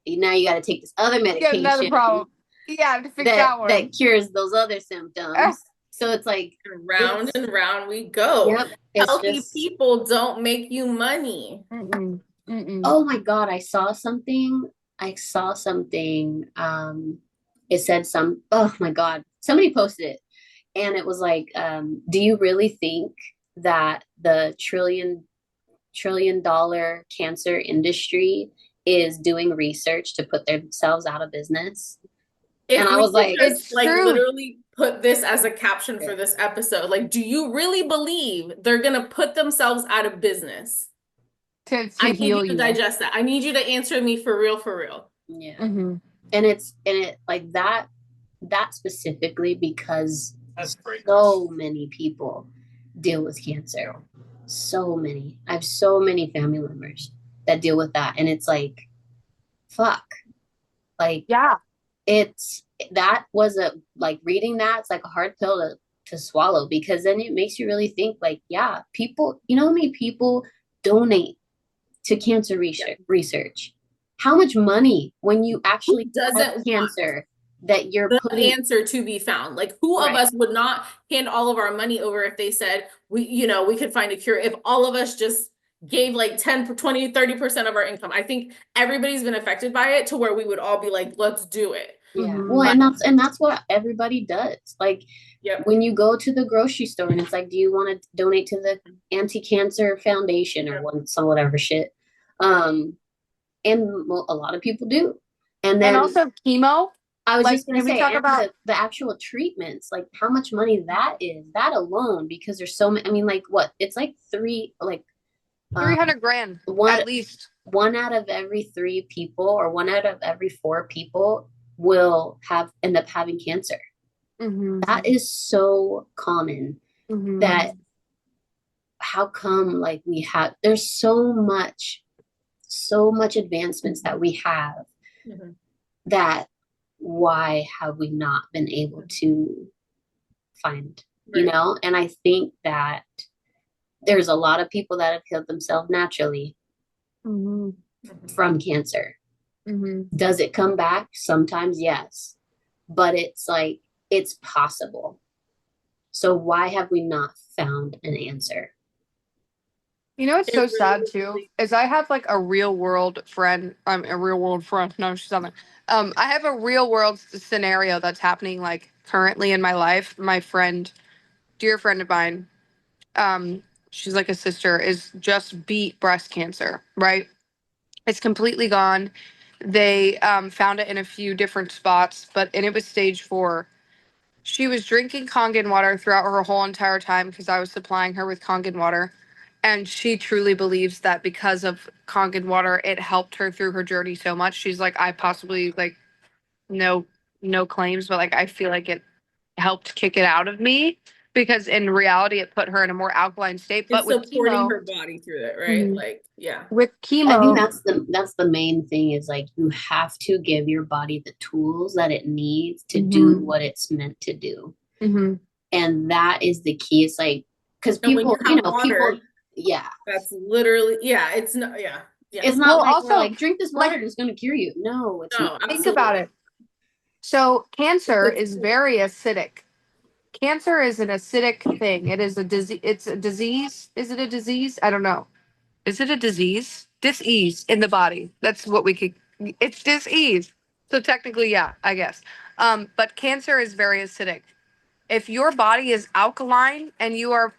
[SPEAKER 2] now you got to take this other
[SPEAKER 1] get another
[SPEAKER 2] medication
[SPEAKER 1] problem. Yeah, to fix
[SPEAKER 2] that
[SPEAKER 1] that
[SPEAKER 2] that
[SPEAKER 1] one.
[SPEAKER 2] cures those other symptoms. So it's like
[SPEAKER 3] Round
[SPEAKER 2] it's
[SPEAKER 3] and round we go.
[SPEAKER 2] yep, it's
[SPEAKER 3] Healthy
[SPEAKER 2] just
[SPEAKER 3] people don't make you money.
[SPEAKER 1] Mm-mm. Mm-mm.
[SPEAKER 2] oh my God, I saw something. I saw something. It said oh my God, somebody posted it and it was like, do you really think that the trillion dollar cancer industry is doing research to put themselves out of business? And
[SPEAKER 3] If
[SPEAKER 2] I
[SPEAKER 3] we
[SPEAKER 2] was
[SPEAKER 3] could
[SPEAKER 2] like,
[SPEAKER 3] just
[SPEAKER 1] It's
[SPEAKER 3] like
[SPEAKER 1] true.
[SPEAKER 3] literally put this as a caption for this episode, like, do you really believe they're gonna put themselves out of business?
[SPEAKER 1] To
[SPEAKER 3] I need you
[SPEAKER 1] heal
[SPEAKER 3] to
[SPEAKER 1] you.
[SPEAKER 3] digest that. I need you to answer me for real, for real.
[SPEAKER 2] yeah.
[SPEAKER 1] Mm-hmm.
[SPEAKER 2] And it like that specifically because so many people deal with cancer. So many. I have so many family members that deal with that. And it's like, fuck. Like
[SPEAKER 1] Yeah.
[SPEAKER 2] it's that was a like reading that, it's like a hard pill to swallow because then it makes you really think like, yeah, people, you know how many people donate to cancer research? How much money when you
[SPEAKER 3] Who
[SPEAKER 2] actually have
[SPEAKER 3] doesn't want
[SPEAKER 2] cancer that you're
[SPEAKER 3] the
[SPEAKER 2] putting
[SPEAKER 3] answer to be found? Like, who of
[SPEAKER 2] right.
[SPEAKER 3] us would not hand all of our money over if they said we could find a cure? If all of us just gave like 10, 20, 30% of our income, I think everybody's been affected by it to where we would all be like, let's do it.
[SPEAKER 2] Yeah.
[SPEAKER 1] Mm-hmm.
[SPEAKER 2] Well,
[SPEAKER 3] But
[SPEAKER 2] and that's what everybody does. Like
[SPEAKER 3] yep.
[SPEAKER 2] when you go to the grocery store and it's like, do you want to donate to the anti-cancer foundation or some whatever shit? Um, and well, a lot of people do. And
[SPEAKER 1] And
[SPEAKER 2] then
[SPEAKER 1] also chemo.
[SPEAKER 2] I was
[SPEAKER 1] Like,
[SPEAKER 2] just gonna
[SPEAKER 1] can we
[SPEAKER 2] say,
[SPEAKER 1] talk
[SPEAKER 2] and
[SPEAKER 1] about
[SPEAKER 2] the actual treatments, like how much money that is, that alone, because there's so many. I mean, like what? It's like um
[SPEAKER 1] 300 grand
[SPEAKER 2] one
[SPEAKER 1] at least?
[SPEAKER 2] one out of every three people or one out of every four people will end up having cancer.
[SPEAKER 1] Mm-hmm.
[SPEAKER 2] That is so common
[SPEAKER 1] Mm-hmm.
[SPEAKER 2] that how come like we have there's so much advancements that we have
[SPEAKER 3] Mhm.
[SPEAKER 2] that why have we not been able to find,
[SPEAKER 3] Right.
[SPEAKER 2] and I think that there's a lot of people that have killed themselves naturally
[SPEAKER 1] Mm-hmm.
[SPEAKER 3] Mhm.
[SPEAKER 2] from cancer.
[SPEAKER 1] Mm-hmm.
[SPEAKER 2] Does it come back? Sometimes, yes, but it's like it's possible. So why have we not found an answer?
[SPEAKER 1] You know, it's
[SPEAKER 3] It
[SPEAKER 1] so
[SPEAKER 3] really,
[SPEAKER 1] sad too,
[SPEAKER 3] really,
[SPEAKER 1] is I have like a real world friend. I'm a real world friend. No, she's not. I have a real world scenario that's happening like currently in my life. My friend, dear friend of mine, she's like a sister, is just beat breast cancer, right? It's completely gone. They found it in a few different spots, and it was stage 4. She was drinking Kangen water throughout her whole entire time because I was supplying her with Kangen water. And she truly believes that because of Kangen water, it helped her through her journey so much. She's like, I possibly like no no claims, but like I feel like it helped kick it out of me because in reality it put her in a more alkaline state. But
[SPEAKER 3] it's
[SPEAKER 1] with
[SPEAKER 3] supporting
[SPEAKER 1] chemo,
[SPEAKER 3] her body through it, right?
[SPEAKER 1] Mhm.
[SPEAKER 3] Like, yeah.
[SPEAKER 1] With
[SPEAKER 2] I think
[SPEAKER 1] chemo,
[SPEAKER 2] that's the main thing is like you have to give your body the tools that it needs to do
[SPEAKER 1] hmm
[SPEAKER 2] what it's meant to do.
[SPEAKER 1] hmm
[SPEAKER 2] And that is the key. It's like because
[SPEAKER 3] And when you
[SPEAKER 2] people,
[SPEAKER 3] have
[SPEAKER 2] people,
[SPEAKER 3] water,
[SPEAKER 2] yeah.
[SPEAKER 3] that's literally, yeah, it's not, yeah, yeah.
[SPEAKER 2] It's not
[SPEAKER 1] well,
[SPEAKER 2] like we're
[SPEAKER 1] also
[SPEAKER 2] like drink this water
[SPEAKER 1] like
[SPEAKER 2] and it's going to cure you. No, it's not.
[SPEAKER 3] No,
[SPEAKER 1] think about
[SPEAKER 3] absolutely.
[SPEAKER 1] it. So cancer
[SPEAKER 3] It's
[SPEAKER 1] is very acidic. Cancer is an acidic thing. It is a disease. It's a disease. Is it a disease? I don't know. Is it a disease? Disease in the body. That's what we could. It's disease. So technically, yeah, I guess. But cancer is very acidic. If your body is alkaline and you are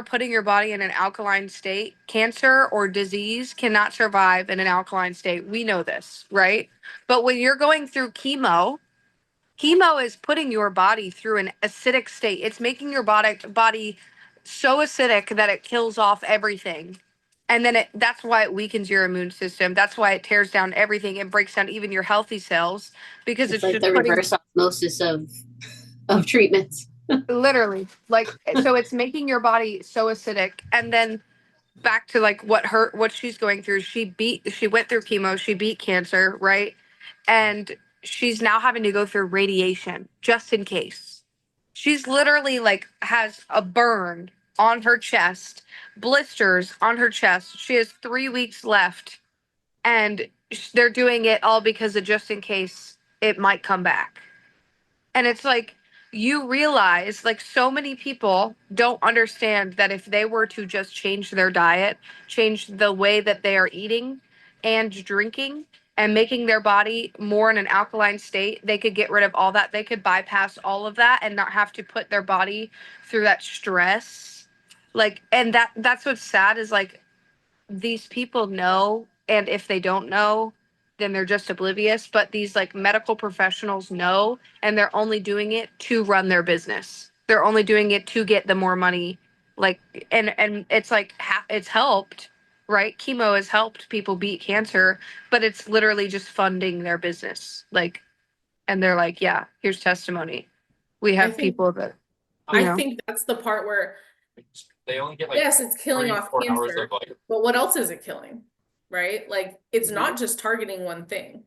[SPEAKER 1] putting your body in an alkaline state, cancer or disease cannot survive in an alkaline state. We know this, right? But when you're going through chemo is putting your body through an acidic state. It's making your body so acidic that it kills off everything. And then that's why it weakens your immune system. That's why it tears down everything. It breaks down even your healthy cells because
[SPEAKER 2] It's
[SPEAKER 1] it's
[SPEAKER 2] like
[SPEAKER 1] just
[SPEAKER 2] the
[SPEAKER 1] putting
[SPEAKER 2] reverse osmosis of treatments.
[SPEAKER 1] literally like so it's making your body so acidic. And then back to like what she's going through. She went through chemo, she beat cancer, right? And she's now having to go through radiation just in case. She's literally like has a burn on her chest, blisters on her chest. She has 3 weeks left and they're doing it all because of just in case it might come back. And it's like you realize like so many people don't understand that if they were to just change their diet, change the way that they are eating and drinking and making their body more in an alkaline state, they could get rid of all that. They could bypass all of that and not have to put their body through that stress. Like and that's what's sad is like these people know, and if they don't know then they're just oblivious, but these like medical professionals know and they're only doing it to run their business. They're only doing it to get the more money. Like and it's like it's helped, right? Chemo has helped people beat cancer, but it's literally just funding their business. Like and they're like, yeah, here's testimony. We
[SPEAKER 3] I
[SPEAKER 1] have
[SPEAKER 3] think
[SPEAKER 1] people that you
[SPEAKER 3] I
[SPEAKER 1] know.
[SPEAKER 3] think that's the part where
[SPEAKER 4] They only get like
[SPEAKER 3] yes, it's killing
[SPEAKER 4] three,
[SPEAKER 3] off
[SPEAKER 4] 4 hours of
[SPEAKER 3] cancer,
[SPEAKER 4] like
[SPEAKER 3] but what else is it killing? Right? Like it's
[SPEAKER 1] Mhm.
[SPEAKER 3] not just targeting one thing.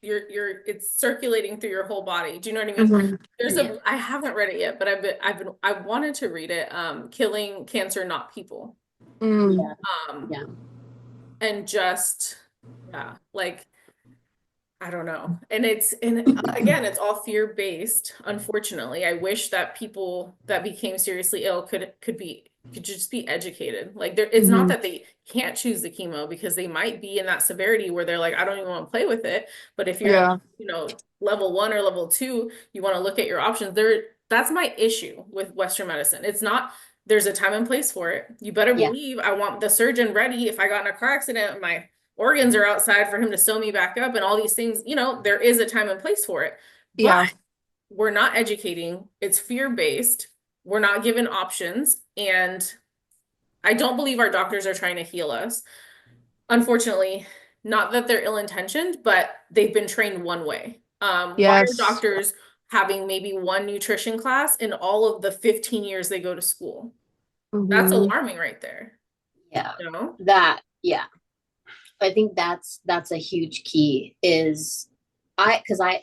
[SPEAKER 3] It's circulating through your whole body. Do you know what I mean?
[SPEAKER 1] Mhm.
[SPEAKER 3] There's
[SPEAKER 2] Yeah.
[SPEAKER 3] I haven't read it yet, but I wanted to read it. Killing Cancer, Not People.
[SPEAKER 1] Mm.
[SPEAKER 2] Yeah.
[SPEAKER 3] Um,
[SPEAKER 2] Yeah.
[SPEAKER 3] and just yeah, like I don't know. And again, it's all fear based, unfortunately. I wish that people that became seriously ill could just be educated. Like it's not
[SPEAKER 1] Mhm.
[SPEAKER 3] that they can't choose the chemo because they might be in that severity where they're like, I don't even want to play with it. But if you're in,
[SPEAKER 1] Yeah.
[SPEAKER 3] level 1 or level 2, you want to look at your options. That's my issue with Western medicine. It's not there's a time and place for it. You better
[SPEAKER 2] Yeah.
[SPEAKER 3] believe I want the surgeon ready if I got in a car accident, my organs are outside for him to sew me back up and all these things, there is a time and place for it. But
[SPEAKER 1] Yeah.
[SPEAKER 3] we're not educating. It's fear-based. We're not given options. And I don't believe our doctors are trying to heal us. Unfortunately, not that they're ill-intentioned, but they've been trained one way. Why are
[SPEAKER 1] Yes.
[SPEAKER 3] doctors having maybe one nutrition class in all of the 15 years they go to school? That's
[SPEAKER 1] Mhm.
[SPEAKER 3] alarming right there.
[SPEAKER 2] Yeah.
[SPEAKER 3] You know?
[SPEAKER 2] Yeah. I think that's a huge key is because I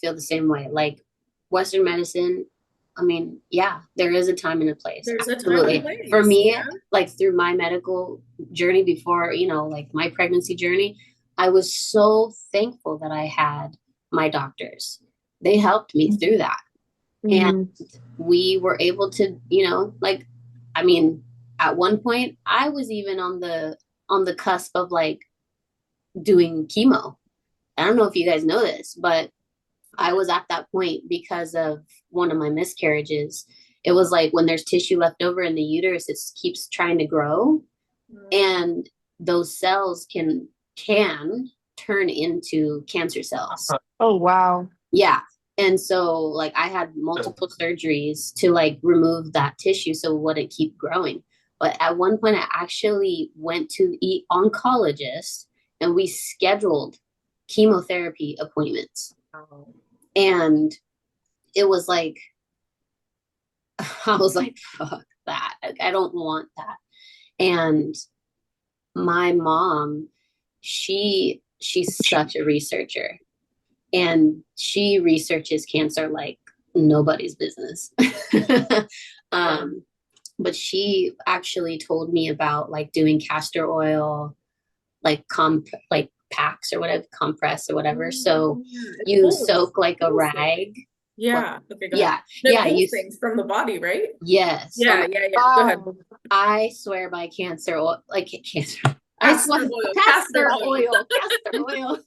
[SPEAKER 2] feel the same way. Like Western medicine, I mean, yeah, there is a time and a place.
[SPEAKER 3] There's a time and
[SPEAKER 2] Absolutely. For
[SPEAKER 3] place.
[SPEAKER 2] me,
[SPEAKER 3] Yeah.
[SPEAKER 2] like through my medical journey before, like my pregnancy journey, I was so thankful that I had my doctors. They helped me through that. And
[SPEAKER 1] Mhm.
[SPEAKER 2] we were able to, like, I mean, at one point I was even on the cusp of like doing chemo. I don't know if you guys know this, but I was at that point because of one of my miscarriages. It was like when there's tissue left over in the uterus, it keeps trying to grow, and those cells can turn into cancer cells.
[SPEAKER 1] Oh, wow.
[SPEAKER 2] Yeah. And so like I had multiple surgeries to like remove that tissue so it wouldn't keep growing. But at one point I actually went to the oncologist and we scheduled chemotherapy appointments. And it was like I was like, fuck that. Like, I don't want that. And my mom, she's such a researcher. And she researches cancer like nobody's business. um, but she actually told me about like doing castor oil, like like packs or whatever, compress or whatever. So you soak like a rag.
[SPEAKER 3] Yeah. Okay, go ahead.
[SPEAKER 2] Yeah,
[SPEAKER 3] That
[SPEAKER 2] yeah,
[SPEAKER 3] pulls things from the body, right?
[SPEAKER 2] yes.
[SPEAKER 3] Yeah. Go ahead.
[SPEAKER 2] I swear by cancer oil, like cancer. I
[SPEAKER 3] Castor
[SPEAKER 2] swear
[SPEAKER 3] oil.
[SPEAKER 2] castor
[SPEAKER 3] Castor oil.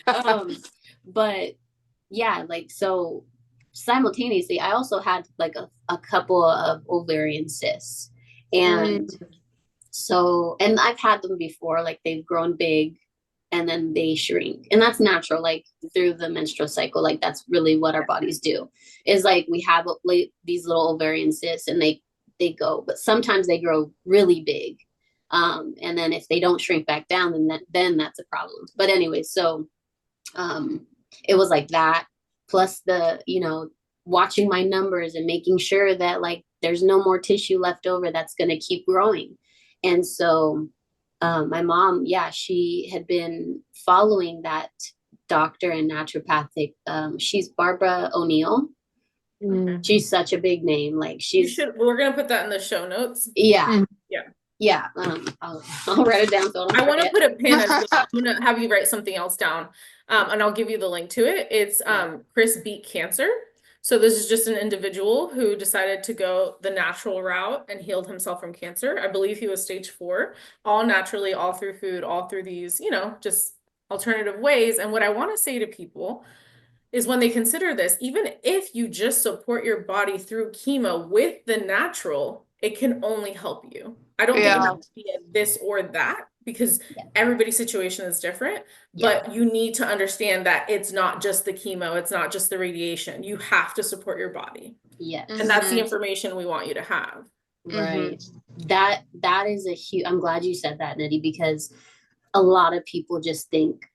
[SPEAKER 2] oil, but yeah, like so simultaneously, I also had like a couple of ovarian cysts, and so and I've had them before, like they've grown big and then they shrink, and that's natural, like through the menstrual cycle, like that's really what our bodies do. Is like we have like these little ovarian cysts and they go, but sometimes they grow really big. And then if they don't shrink back down, then that's a problem. But anyway, so it was like that, plus the watching my numbers and making sure that like there's no more tissue left over that's going to keep growing. And so my mom, yeah, she had been following that doctor and naturopathic. She's Barbara O'Neill. She's such a big name. Like
[SPEAKER 3] We're gonna put that in the show notes.
[SPEAKER 2] Yeah.
[SPEAKER 3] Yeah.
[SPEAKER 2] Yeah. I'll write it down. So
[SPEAKER 3] I want to put a pin as well. I'm gonna have you write something else down. And I'll give you the link to it. It's Chris Beat Cancer. So this is just an individual who decided to go the natural route and healed himself from cancer. I believe he was stage 4, all naturally, all through food, all through these, just alternative ways. And what I want to say to people is when they consider this, even if you just support your body through chemo with the natural, it can only help you. I don't think it has to be a this or that because everybody's situation is different, but you need to understand that it's not just the chemo, it's not just the radiation. You have to support your body.
[SPEAKER 2] Yes.
[SPEAKER 3] And that's the information we want you to have.
[SPEAKER 2] Right. That is a huge, I'm glad you said that, Neddy, because a lot of people just think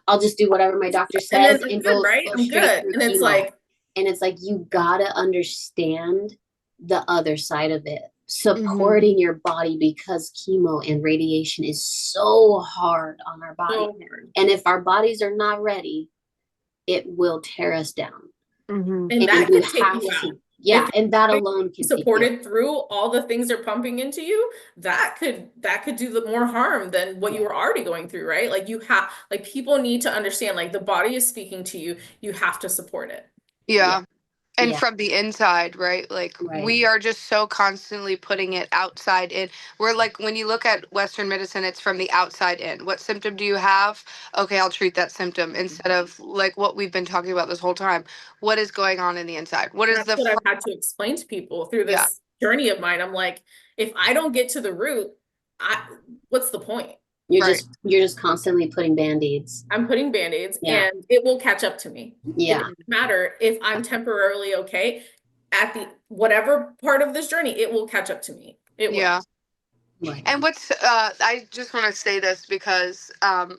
[SPEAKER 2] I'll just do whatever my doctor says and go,
[SPEAKER 3] right?
[SPEAKER 2] go
[SPEAKER 3] I'm
[SPEAKER 2] straight
[SPEAKER 3] good.
[SPEAKER 2] through
[SPEAKER 3] And
[SPEAKER 2] chemo. It's like you gotta understand the other side of it. Supporting your body, because chemo and radiation is so hard on our body.
[SPEAKER 3] So hard.
[SPEAKER 2] And if our bodies are not ready, it will tear us down.
[SPEAKER 3] And that can take you out.
[SPEAKER 2] Yeah, and that alone can
[SPEAKER 3] supported through all the things they're pumping into you, that could do the more harm than what you were already going through, right? Like people need to understand, like the body is speaking to you, you have to support it.
[SPEAKER 1] Yeah. And from the inside, right? Like we are just so constantly putting it outside in. We're like, when you look at Western medicine, it's from the outside in. What symptom do you have? Okay, I'll treat that symptom, instead of like what we've been talking about this whole time. What is going on in the inside?
[SPEAKER 3] That's what I've had to explain to people through this journey of mine. I'm like, if I don't get to the root, what's the point?
[SPEAKER 2] You're just constantly putting band-aids.
[SPEAKER 3] I'm putting band-aids and it will catch up to me.
[SPEAKER 2] Yeah.
[SPEAKER 3] It doesn't matter if I'm temporarily okay at the whatever part of this journey, it will catch up to me. It will.
[SPEAKER 2] Right.
[SPEAKER 1] And what's I just want to say this because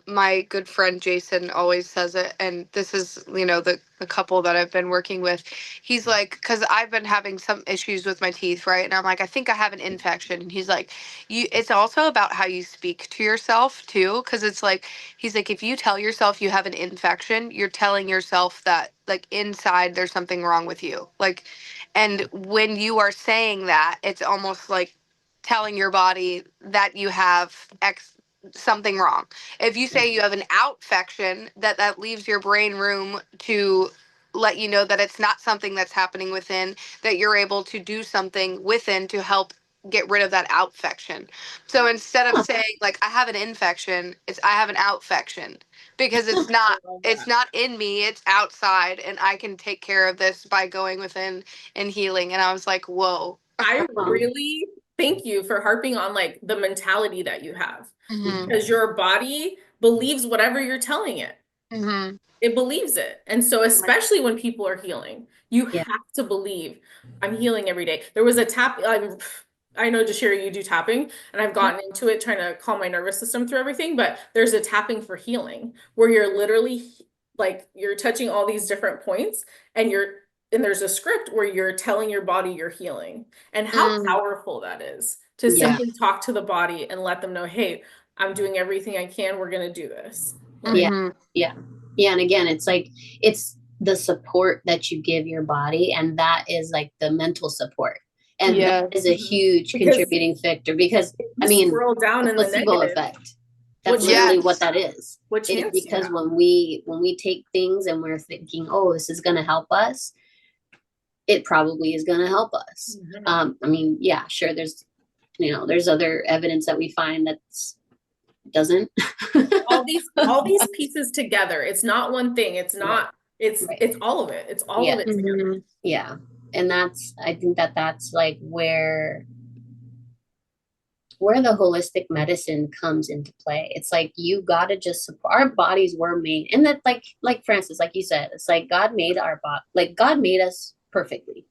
[SPEAKER 1] my good friend Jason always says it, and this is, you know, the couple that I've been working with. He's like, because I've been having some issues with my teeth, right? And I'm like, I think I have an infection. And he's like, you. It's also about how you speak to yourself too, because it's like, he's like, if you tell yourself you have an infection, you're telling yourself that like inside there's something wrong with you, like, and when you are saying that, it's almost like telling your body that you have X something wrong. If you say you have an outfection, that leaves your brain room to let you know that it's not something that's happening within, that you're able to do something within to help get rid of that outfection. So instead of saying like I have an infection, it's I have an outfection, because it's
[SPEAKER 3] I
[SPEAKER 1] not,
[SPEAKER 3] love
[SPEAKER 1] it's
[SPEAKER 3] that.
[SPEAKER 1] not in me, it's outside, and I can take care of this by going within and healing. And I was like, whoa.
[SPEAKER 3] I really thank you for harping on like the mentality that you have,
[SPEAKER 1] Mhm.
[SPEAKER 3] because your body believes whatever you're telling it.
[SPEAKER 1] Mhm.
[SPEAKER 3] It believes it. And so, especially when people are healing, you
[SPEAKER 2] Yeah.
[SPEAKER 3] have to believe I'm healing every day. There was a tap, I know, Jashira, you do tapping, and I've gotten into it trying to calm my nervous system through everything, but there's a tapping for healing where you're literally like, you're touching all these different points, and there's a script where you're telling your body you're healing, and how
[SPEAKER 1] Mm.
[SPEAKER 3] powerful that is to
[SPEAKER 2] Yeah.
[SPEAKER 3] simply talk to the body and let them know, hey, I'm doing everything I can. We're going to do this. Like,
[SPEAKER 2] Yeah.
[SPEAKER 1] Mhm.
[SPEAKER 2] Yeah. Yeah. And again, it's like, it's the support that you give your body, and that is like the mental support. And that
[SPEAKER 1] Yes.
[SPEAKER 2] is a huge
[SPEAKER 3] because
[SPEAKER 2] contributing factor because,
[SPEAKER 3] if
[SPEAKER 2] I
[SPEAKER 3] you
[SPEAKER 2] mean,
[SPEAKER 3] scroll down
[SPEAKER 2] the
[SPEAKER 3] in the
[SPEAKER 2] placebo
[SPEAKER 3] negative,
[SPEAKER 2] effect.
[SPEAKER 3] what
[SPEAKER 2] That's literally
[SPEAKER 3] chance,
[SPEAKER 2] what
[SPEAKER 1] Yes.
[SPEAKER 2] that is.
[SPEAKER 3] what
[SPEAKER 2] It is
[SPEAKER 3] chance do you
[SPEAKER 2] because
[SPEAKER 3] have?
[SPEAKER 2] when we take things and we're thinking, oh, this is going to help us, it probably is going to help us.
[SPEAKER 3] Mhm.
[SPEAKER 2] I mean, yeah, sure. There's other evidence that we find that doesn't.
[SPEAKER 3] All these pieces together. It's not one thing. It's
[SPEAKER 2] Right.
[SPEAKER 3] not, it's
[SPEAKER 2] Right.
[SPEAKER 3] it's all of it. It's all of
[SPEAKER 2] Yeah.
[SPEAKER 3] it together.
[SPEAKER 1] Mhm.
[SPEAKER 2] Yeah. And I think that's like where the holistic medicine comes into play. It's like you gotta just support, our bodies were made, and that like Francis, like you said, it's like God made our body, like God made us perfectly.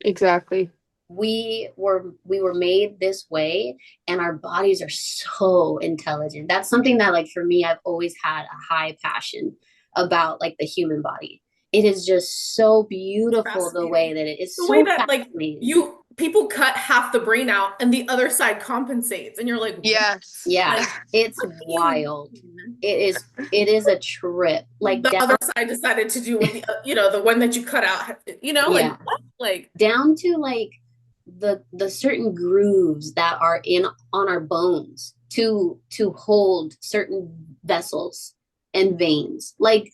[SPEAKER 1] Exactly.
[SPEAKER 2] We were made this way, and our bodies are so intelligent. That's something that, like, for me, I've always had a high passion about, like, the human body. It is just so
[SPEAKER 3] It's
[SPEAKER 2] beautiful the way
[SPEAKER 3] fascinating.
[SPEAKER 2] that it is,
[SPEAKER 3] The way
[SPEAKER 2] so
[SPEAKER 3] that like
[SPEAKER 2] fascinating.
[SPEAKER 3] people cut half the brain out and the other side compensates, and you're like, what?
[SPEAKER 1] Yes.
[SPEAKER 2] Yeah,
[SPEAKER 3] Like,
[SPEAKER 2] it's
[SPEAKER 3] what do you
[SPEAKER 2] wild.
[SPEAKER 3] mean?
[SPEAKER 2] It is a trip, like,
[SPEAKER 3] The
[SPEAKER 2] down.
[SPEAKER 3] other side decided to do what the one that you cut out, like
[SPEAKER 2] Yeah,
[SPEAKER 3] what? Like,
[SPEAKER 2] down to, like, the certain grooves that are in on our bones to hold certain vessels and veins. Like,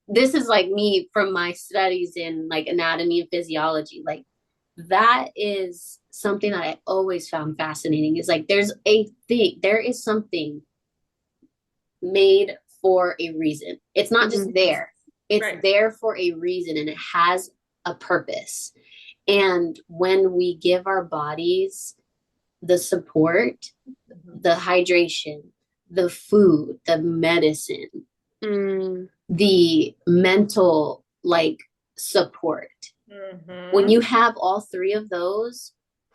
[SPEAKER 2] this is like me from my studies in, like, anatomy and physiology. Like, that is something that I always found fascinating. Is like there is something made for a reason. It's not just
[SPEAKER 1] Mhm.
[SPEAKER 2] there. It's
[SPEAKER 3] right.
[SPEAKER 2] there for a reason, and it has a purpose. And when we give our bodies the support,
[SPEAKER 3] Mhm.
[SPEAKER 2] the hydration, the food, the medicine,
[SPEAKER 1] Mm.
[SPEAKER 2] the mental, like, support, when
[SPEAKER 3] Mhm.
[SPEAKER 2] you have all three of those,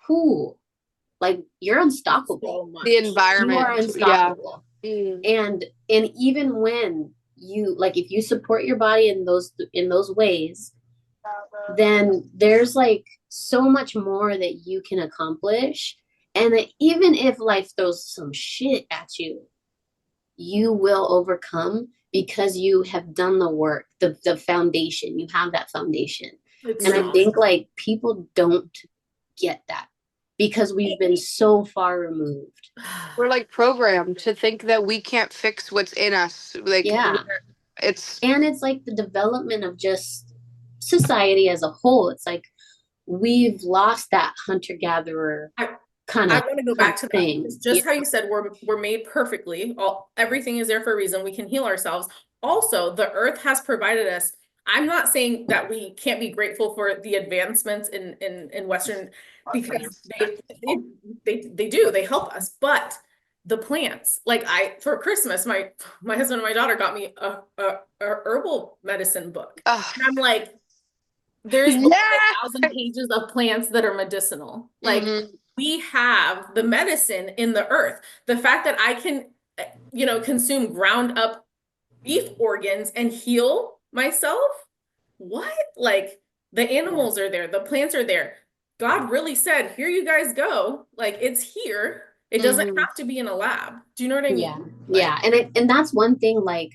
[SPEAKER 2] who, like, you're unstoppable.
[SPEAKER 3] So
[SPEAKER 1] The
[SPEAKER 3] much.
[SPEAKER 2] You are
[SPEAKER 1] environment. Yeah.
[SPEAKER 2] unstoppable.
[SPEAKER 1] Mm.
[SPEAKER 2] And even when you, like, if you support your body in those ways, then there's, like, so much more that you can accomplish. And that even if life throws some shit at you, you will overcome because you have done the work, the foundation. You have that foundation.
[SPEAKER 3] It's
[SPEAKER 2] And I
[SPEAKER 3] so
[SPEAKER 1] Mhm.
[SPEAKER 2] think,
[SPEAKER 3] true.
[SPEAKER 2] like, people don't get that because we've been so far removed.
[SPEAKER 1] We're like programmed to think that we can't fix what's in us. Like
[SPEAKER 2] Yeah.
[SPEAKER 1] it's
[SPEAKER 2] And it's like the development of just society as a whole. It's like we've lost that hunter gatherer
[SPEAKER 3] I
[SPEAKER 2] kind
[SPEAKER 3] I
[SPEAKER 2] of
[SPEAKER 3] want to go back to that
[SPEAKER 2] thing.
[SPEAKER 3] because just how you said we're made perfectly. Everything is there for a reason. We can heal ourselves. Also, the earth has provided us. I'm not saying that we can't be grateful for the advancements in Western, because they do, they help us. But the plants, like, for Christmas, my husband and my daughter got me a herbal medicine book. And I'm like, there's over
[SPEAKER 1] yeah.
[SPEAKER 3] 1,000 pages of plants that are medicinal. Like,
[SPEAKER 1] Mhm.
[SPEAKER 3] we have the medicine in the earth. The fact that I can, consume ground up beef organs and heal myself. What? Like the
[SPEAKER 2] Yeah.
[SPEAKER 3] animals are there, the plants are there. God really said, here you guys go. Like it's here. It doesn't
[SPEAKER 1] Hmm.
[SPEAKER 3] have to be in a lab. Do you know what I
[SPEAKER 2] Yeah.
[SPEAKER 3] mean?
[SPEAKER 2] Yeah.
[SPEAKER 3] Like,
[SPEAKER 2] And that's one thing, like,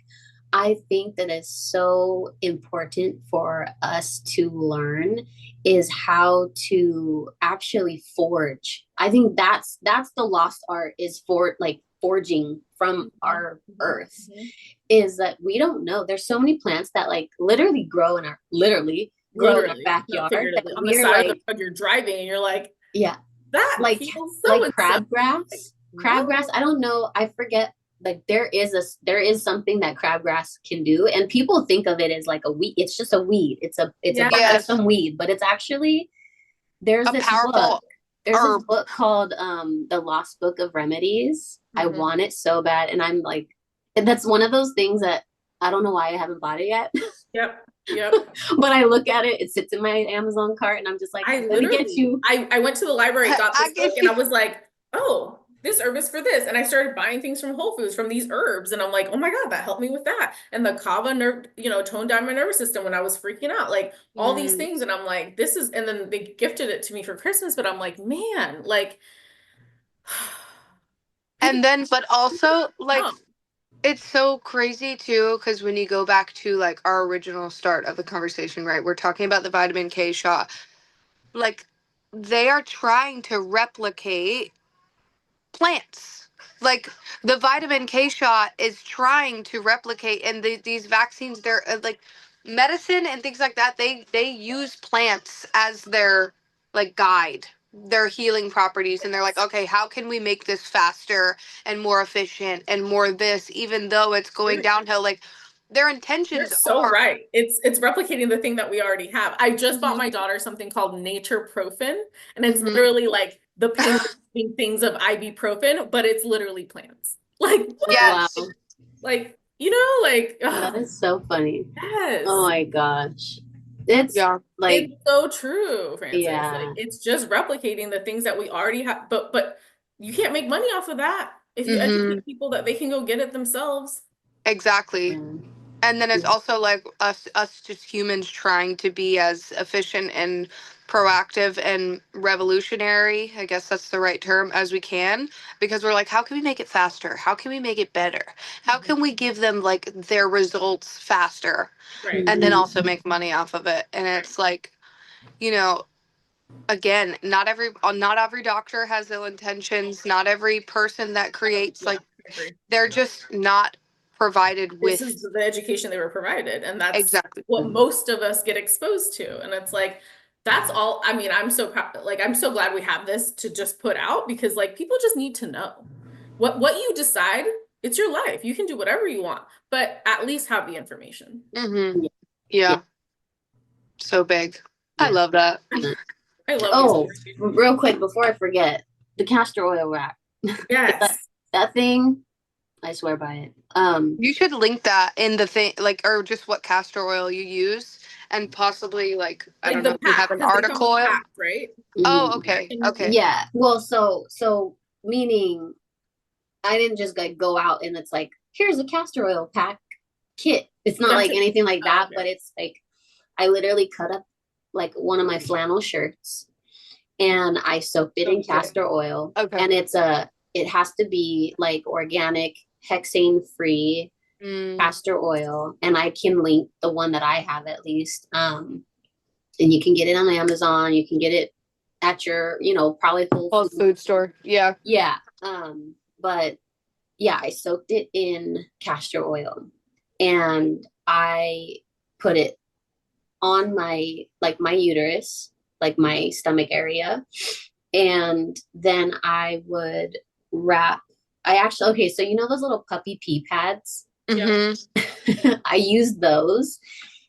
[SPEAKER 2] I think that is so important for us to learn is how to actually forge. I think that's the lost art is for like forging from
[SPEAKER 3] mhm,
[SPEAKER 2] our
[SPEAKER 3] mhm,
[SPEAKER 2] earth
[SPEAKER 3] mhm.
[SPEAKER 2] is that we don't know. There's so many plants that like literally grow in our
[SPEAKER 3] Literally, not
[SPEAKER 2] backyard that
[SPEAKER 3] figuratively, on the
[SPEAKER 2] we're
[SPEAKER 3] side of the
[SPEAKER 2] like,
[SPEAKER 3] road, you're driving and you're like,
[SPEAKER 2] yeah,
[SPEAKER 3] that
[SPEAKER 2] like
[SPEAKER 3] heals so
[SPEAKER 2] like
[SPEAKER 3] and so. Like, what?
[SPEAKER 2] crabgrass. I don't know, I forget, like there is something that crabgrass can do, and people think of it as like a weed. It's just a weed. It's a
[SPEAKER 3] Yes.
[SPEAKER 1] Yes,
[SPEAKER 2] bothersome weed, but it's actually there's
[SPEAKER 1] a
[SPEAKER 2] this book.
[SPEAKER 1] powerful
[SPEAKER 2] There's this
[SPEAKER 1] herb.
[SPEAKER 2] book called The Lost Book of Remedies. I
[SPEAKER 3] Mhm.
[SPEAKER 2] want it so bad, and I'm like, that's one of those things that I don't know why I haven't bought it yet.
[SPEAKER 3] Yep. Yep.
[SPEAKER 2] But I look at it, it sits in my Amazon cart, and I'm just like,
[SPEAKER 3] I
[SPEAKER 2] let me get
[SPEAKER 3] literally,
[SPEAKER 2] you.
[SPEAKER 3] I went to the library, got
[SPEAKER 1] I
[SPEAKER 3] this book,
[SPEAKER 1] get
[SPEAKER 3] and
[SPEAKER 1] you.
[SPEAKER 3] I was like, oh, this herb is for this. And I started buying things from Whole Foods from these herbs. And I'm like, oh my God, that helped me with that. And the kava nerve, toned down my nervous system when I was freaking out, like all these
[SPEAKER 1] Mm.
[SPEAKER 3] things. And I'm like, this is, and then they gifted it to me for Christmas. But I'm like, man, like people
[SPEAKER 1] And then, but also, like,
[SPEAKER 3] know.
[SPEAKER 1] it's so crazy too, because when you go back to like our original start of the conversation, right? We're talking about the vitamin K shot. Like, they are trying to replicate plants. Like the vitamin K shot is trying to replicate, and these vaccines, they're like medicine and things like that. They use plants as their like guide, their healing properties, and they're like, okay, how can we make this faster and more efficient and more this, even though it's going
[SPEAKER 3] You're,
[SPEAKER 1] downhill? Like their
[SPEAKER 3] you're
[SPEAKER 1] intentions
[SPEAKER 3] so
[SPEAKER 1] are.
[SPEAKER 3] right. It's replicating the thing that we already have. I just bought
[SPEAKER 1] Mhm,
[SPEAKER 3] my daughter something called Nature Profin, and it's
[SPEAKER 1] mhm.
[SPEAKER 3] literally like the pain relieving things of ibuprofen, but it's literally plants. Like
[SPEAKER 2] Wow,
[SPEAKER 1] Yes.
[SPEAKER 3] like, like,
[SPEAKER 2] that
[SPEAKER 3] oh,
[SPEAKER 2] is so funny. Oh
[SPEAKER 3] yes.
[SPEAKER 2] my gosh. It's
[SPEAKER 1] Yeah.
[SPEAKER 2] like,
[SPEAKER 3] It's so true, Francis. Like
[SPEAKER 2] yeah.
[SPEAKER 3] it's just replicating the things that we already have, but you can't make money off of that if you
[SPEAKER 1] Hmm.
[SPEAKER 3] educate people that they can go get it themselves.
[SPEAKER 1] Exactly.
[SPEAKER 2] Mm.
[SPEAKER 1] And then it's also like us just humans trying to be as efficient and proactive and revolutionary, I guess that's the right term, as we can, because we're like, how can we make it faster? How can we make it better? How
[SPEAKER 3] Mhm.
[SPEAKER 1] can we give them like their results faster
[SPEAKER 3] Right.
[SPEAKER 1] and then
[SPEAKER 2] Mhm.
[SPEAKER 1] also make money off of it? And
[SPEAKER 3] Right.
[SPEAKER 1] it's like, you know, again, not every doctor has ill intentions, not every person that creates
[SPEAKER 3] Yeah,
[SPEAKER 1] like
[SPEAKER 3] I agree.
[SPEAKER 1] they're just not provided
[SPEAKER 3] This is
[SPEAKER 1] with
[SPEAKER 3] the education they were provided, and that's
[SPEAKER 1] exactly.
[SPEAKER 3] what most of us get exposed to. And it's like, that's all. I mean, I'm so proud, like, I'm so glad we have this to just put out because, like, people just need to know what you decide. It's your life. You can do whatever you want, but at least have the information.
[SPEAKER 1] Hmm.
[SPEAKER 2] Yeah. Yeah.
[SPEAKER 1] Yeah, so big. I
[SPEAKER 2] Yeah.
[SPEAKER 1] love that.
[SPEAKER 3] I love these
[SPEAKER 2] Oh,
[SPEAKER 3] conversations.
[SPEAKER 2] real quick before I forget, the castor oil wrap. that,
[SPEAKER 3] Yes.
[SPEAKER 2] that thing, I swear by it.
[SPEAKER 1] You should link that in the thing, like, or just what castor oil you use, and possibly like I
[SPEAKER 3] Like
[SPEAKER 1] don't know
[SPEAKER 3] the
[SPEAKER 1] if you have
[SPEAKER 3] pack,
[SPEAKER 1] an
[SPEAKER 3] because they come
[SPEAKER 1] article.
[SPEAKER 3] with packs, right?
[SPEAKER 1] Oh,
[SPEAKER 2] mhm.
[SPEAKER 1] okay,
[SPEAKER 3] And
[SPEAKER 1] okay.
[SPEAKER 2] Yeah. Well, so meaning I didn't just like go out and it's like, here's a castor oil pack kit. It's not
[SPEAKER 3] that's
[SPEAKER 2] like
[SPEAKER 3] it.
[SPEAKER 2] anything like
[SPEAKER 3] Oh,
[SPEAKER 2] that,
[SPEAKER 3] okay.
[SPEAKER 2] but it's like I literally cut up like one of my flannel shirts and I soaked it in
[SPEAKER 1] Okay.
[SPEAKER 2] castor oil.
[SPEAKER 1] Okay.
[SPEAKER 2] And it has to be like organic, hexane free
[SPEAKER 1] Mm,
[SPEAKER 2] castor oil. And I can link the one that I have at least. And you can get it on Amazon. You can get it at your, probably Whole
[SPEAKER 1] Whole
[SPEAKER 2] Foods.
[SPEAKER 1] food store. Yeah.
[SPEAKER 2] Yeah. But yeah, I soaked it in castor oil and I put it on my uterus, like my stomach area. And then I would wrap, I actually, okay, so you know those little puppy pee pads?
[SPEAKER 3] Yep.
[SPEAKER 1] Mm-hmm.
[SPEAKER 2] I use those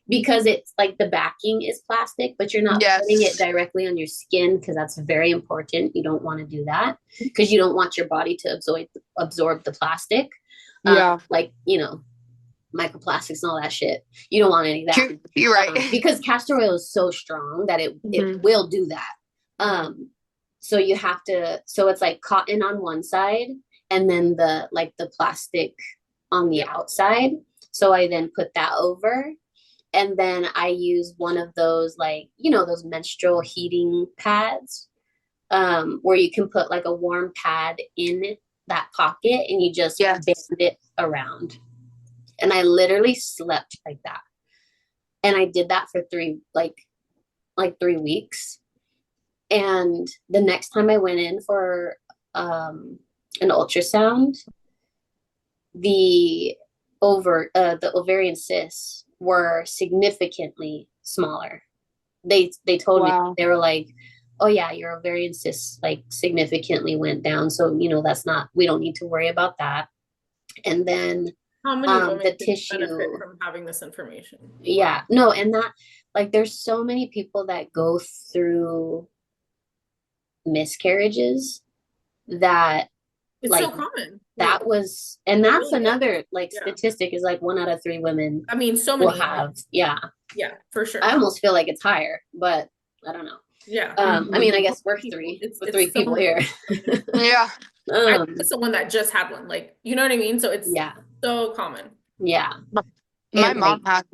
[SPEAKER 2] because it's like the backing is plastic, but you're not putting it
[SPEAKER 1] Yes.
[SPEAKER 2] directly on your skin because that's very important. You don't want to do that because you don't want your body to absorb the plastic.
[SPEAKER 1] Yeah.
[SPEAKER 2] Like, microplastics and all that shit. You don't want any of that.
[SPEAKER 1] You're right.
[SPEAKER 2] Because castor oil is so strong that it
[SPEAKER 1] Hmm.
[SPEAKER 2] will do that. Um, So you have to, so it's like cotton on one side and then the plastic on the outside. So I then put that over, and then I use one of those, like, those menstrual heating pads, where you can put like a warm pad in that pocket and you just
[SPEAKER 1] Yes.
[SPEAKER 2] bend it around. And I literally slept like that. And I did that for like 3 weeks. And the next time I went in for an ultrasound, the the ovarian cysts were significantly smaller. They told me,
[SPEAKER 1] Wow.
[SPEAKER 2] they were like, oh yeah, your ovarian cysts like significantly went down, so that's not, we don't need to worry about that. And then
[SPEAKER 3] How many women
[SPEAKER 2] the
[SPEAKER 3] could
[SPEAKER 2] tissue,
[SPEAKER 3] benefit from having this information?
[SPEAKER 2] yeah, no, and that, like, there's so many people that go through miscarriages that,
[SPEAKER 3] It's
[SPEAKER 2] like,
[SPEAKER 3] so common.
[SPEAKER 2] that
[SPEAKER 3] Like,
[SPEAKER 2] was, and
[SPEAKER 3] it
[SPEAKER 2] that's
[SPEAKER 3] really is.
[SPEAKER 2] another like
[SPEAKER 3] Yeah.
[SPEAKER 2] statistic, is like 1 out of 3 women
[SPEAKER 3] I mean, so
[SPEAKER 2] will
[SPEAKER 3] many.
[SPEAKER 2] have, yeah.
[SPEAKER 3] Yeah, for sure.
[SPEAKER 2] I almost feel like it's higher, but I don't know.
[SPEAKER 3] Yeah.
[SPEAKER 2] I mean, I guess we're
[SPEAKER 3] People.
[SPEAKER 2] three,
[SPEAKER 3] It's
[SPEAKER 2] we're three
[SPEAKER 3] so
[SPEAKER 2] people here.
[SPEAKER 1] Yeah.
[SPEAKER 3] I
[SPEAKER 2] um,
[SPEAKER 3] was someone that just had one. Like, you know what I mean? So it's
[SPEAKER 2] yeah,
[SPEAKER 3] so common.
[SPEAKER 2] yeah.
[SPEAKER 1] My
[SPEAKER 2] And
[SPEAKER 1] mom
[SPEAKER 2] like,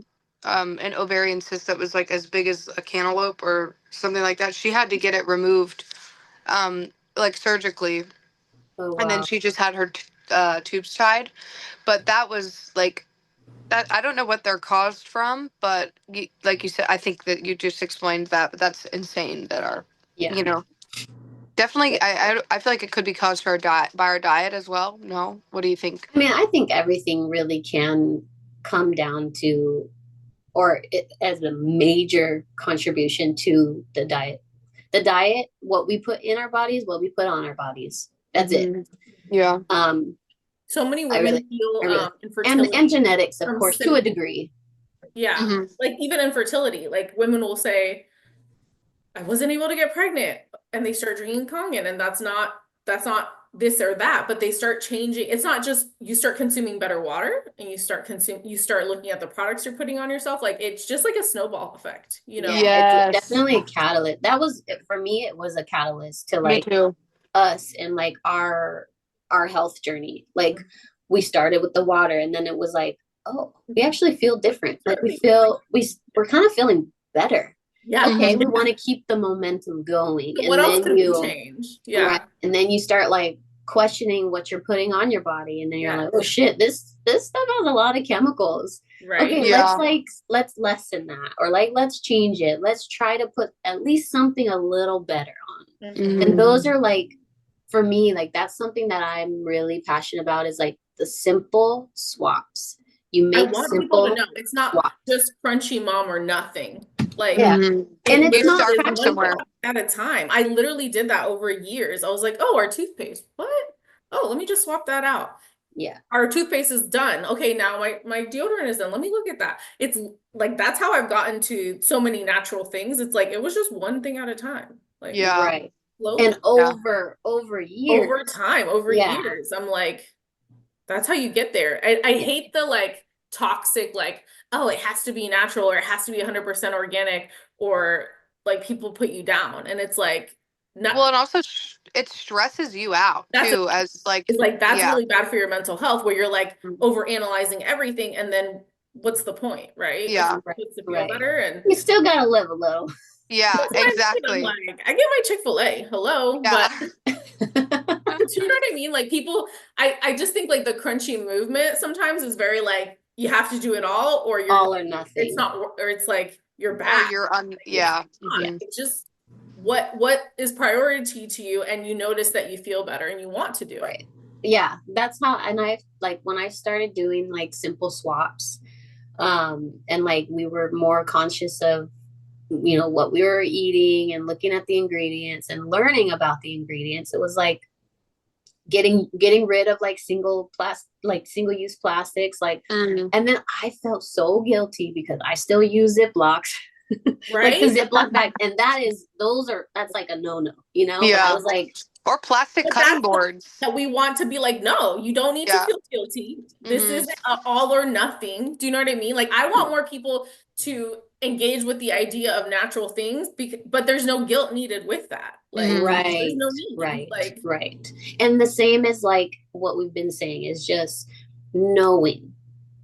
[SPEAKER 1] had an ovarian cyst that was like as big as a cantaloupe or something like that. She had to get it removed like surgically,
[SPEAKER 2] oh
[SPEAKER 1] and then
[SPEAKER 2] wow,
[SPEAKER 1] she just had her tubes tied. But that was like that. I don't know what they're caused from, but like you said, I think that you just explained that. But that's insane. That our,
[SPEAKER 2] yeah.
[SPEAKER 1] you know, definitely. I feel like it could be caused for our diet by our diet as well. No, what do you think?
[SPEAKER 2] I mean, I think everything really can come down to, or it, as a major contribution to the diet. The diet, what we put in our bodies, what we put on our bodies. That's it.
[SPEAKER 1] Mhm. Yeah.
[SPEAKER 3] So many
[SPEAKER 2] I
[SPEAKER 3] women
[SPEAKER 2] really, I really,
[SPEAKER 3] feel infertility
[SPEAKER 2] and genetics, of
[SPEAKER 3] from
[SPEAKER 2] course, to a
[SPEAKER 3] sitting.
[SPEAKER 2] degree.
[SPEAKER 3] Yeah.
[SPEAKER 1] Hmm.
[SPEAKER 3] Like even infertility, like women will say, I wasn't able to get pregnant, and they start drinking Kangen, and that's not this or that, but they start changing. It's not just you start consuming better water and you start looking at the products you're putting on yourself. Like it's just like a snowball effect, you
[SPEAKER 2] Yeah,
[SPEAKER 3] know?
[SPEAKER 2] it's
[SPEAKER 1] Yes.
[SPEAKER 2] definitely a catalyst. That was, for me, it was a catalyst to
[SPEAKER 1] Me
[SPEAKER 2] like
[SPEAKER 1] too.
[SPEAKER 2] us and like our health journey. Like, we started with the water, and then it was like, oh, we actually feel different. Like, we're kind of feeling better.
[SPEAKER 3] Yeah.
[SPEAKER 2] Okay, we
[SPEAKER 1] Hmm.
[SPEAKER 2] want to keep the momentum going.
[SPEAKER 3] What
[SPEAKER 2] And
[SPEAKER 3] else
[SPEAKER 2] then
[SPEAKER 3] could we change?
[SPEAKER 2] right,
[SPEAKER 3] Yeah.
[SPEAKER 2] and then you start like questioning what you're putting on your body, and then you're
[SPEAKER 3] Yeah.
[SPEAKER 2] like, oh shit, this stuff has a lot of chemicals.
[SPEAKER 3] Right.
[SPEAKER 2] Okay,
[SPEAKER 1] Yeah.
[SPEAKER 2] let's lessen that, or like let's change it. Let's try to put at least something a little better on. And
[SPEAKER 1] Hmm.
[SPEAKER 2] those are like, for me, like that's something that I'm really passionate about, is like the simple swaps. You
[SPEAKER 3] I
[SPEAKER 2] make
[SPEAKER 3] want people to
[SPEAKER 2] simple
[SPEAKER 3] know it's not
[SPEAKER 2] swaps.
[SPEAKER 3] just crunchy mom or nothing. Like
[SPEAKER 2] Yeah.
[SPEAKER 1] Hmm.
[SPEAKER 2] And
[SPEAKER 3] it
[SPEAKER 2] it's
[SPEAKER 1] You
[SPEAKER 2] not
[SPEAKER 3] literally
[SPEAKER 1] start
[SPEAKER 3] is
[SPEAKER 1] from
[SPEAKER 3] one
[SPEAKER 1] somewhere.
[SPEAKER 3] product at a time. I literally did that over years. I was like, oh, our toothpaste. What? Oh, let me just swap that out.
[SPEAKER 2] yeah.
[SPEAKER 3] Our toothpaste is done. Okay, now my deodorant is done. Let me look at that. It's like that's how I've gotten to so many natural things. It's like it was just one thing at a time. Like
[SPEAKER 1] Yeah.
[SPEAKER 2] Right. And
[SPEAKER 3] slowly.
[SPEAKER 1] Yeah.
[SPEAKER 2] over
[SPEAKER 3] Over
[SPEAKER 2] years.
[SPEAKER 3] time, over
[SPEAKER 2] Yeah.
[SPEAKER 3] years. I'm like, that's how you get there. I
[SPEAKER 2] Yeah.
[SPEAKER 3] hate the like toxic, like, oh, it has to be natural or it has to be 100% organic or like people put you down. And it's like, not
[SPEAKER 1] Well, and also it stresses you out
[SPEAKER 3] that's
[SPEAKER 1] too, as like,
[SPEAKER 3] it's like that's
[SPEAKER 1] yeah.
[SPEAKER 3] really bad for your mental health where you're like over analyzing everything and then what's the point, right? If
[SPEAKER 1] Yeah.
[SPEAKER 3] you're supposed to feel
[SPEAKER 2] Right.
[SPEAKER 3] better and
[SPEAKER 2] You still gotta live a little.
[SPEAKER 1] Yeah.
[SPEAKER 3] that's what I mean. I'm
[SPEAKER 1] Exactly.
[SPEAKER 3] like, I get my Chick-fil-A, hello,
[SPEAKER 1] Yeah.
[SPEAKER 3] but you know what I mean? Like people, I just think like the crunchy movement sometimes is very like you have to do it all or you're
[SPEAKER 2] All or
[SPEAKER 3] it's
[SPEAKER 2] nothing.
[SPEAKER 3] not or it's like you're
[SPEAKER 1] Or
[SPEAKER 3] bad.
[SPEAKER 1] you're on.
[SPEAKER 3] It's
[SPEAKER 1] Yeah.
[SPEAKER 3] not.
[SPEAKER 1] Hmm.
[SPEAKER 3] It's just what is priority to you and you notice that you feel better and you want to do it.
[SPEAKER 2] Right. Yeah, that's how, and I like when I started doing like simple swaps, and like we were more conscious of, what we were eating and looking at the ingredients and learning about the ingredients. It was like getting rid of like single use plastics, like,
[SPEAKER 1] Hmm.
[SPEAKER 2] and then I felt so guilty because I still use Ziplocs. Like the
[SPEAKER 3] Right?
[SPEAKER 2] Ziploc bag, and that's like a no, but I
[SPEAKER 1] Yeah.
[SPEAKER 2] was like,
[SPEAKER 1] Or plastic
[SPEAKER 3] But
[SPEAKER 1] cutting
[SPEAKER 3] that's
[SPEAKER 1] boards.
[SPEAKER 3] that we want to be like, no, you don't need to
[SPEAKER 1] Yeah.
[SPEAKER 3] feel guilty. This
[SPEAKER 1] Hmm.
[SPEAKER 3] isn't a all or nothing. Do you know what I mean? Like, I want more people to engage with the idea of natural things, but there's no guilt needed with that. Like, there's
[SPEAKER 2] Right,
[SPEAKER 3] no need.
[SPEAKER 2] right,
[SPEAKER 3] Like,
[SPEAKER 2] right. And the same as like what we've been saying is just knowing,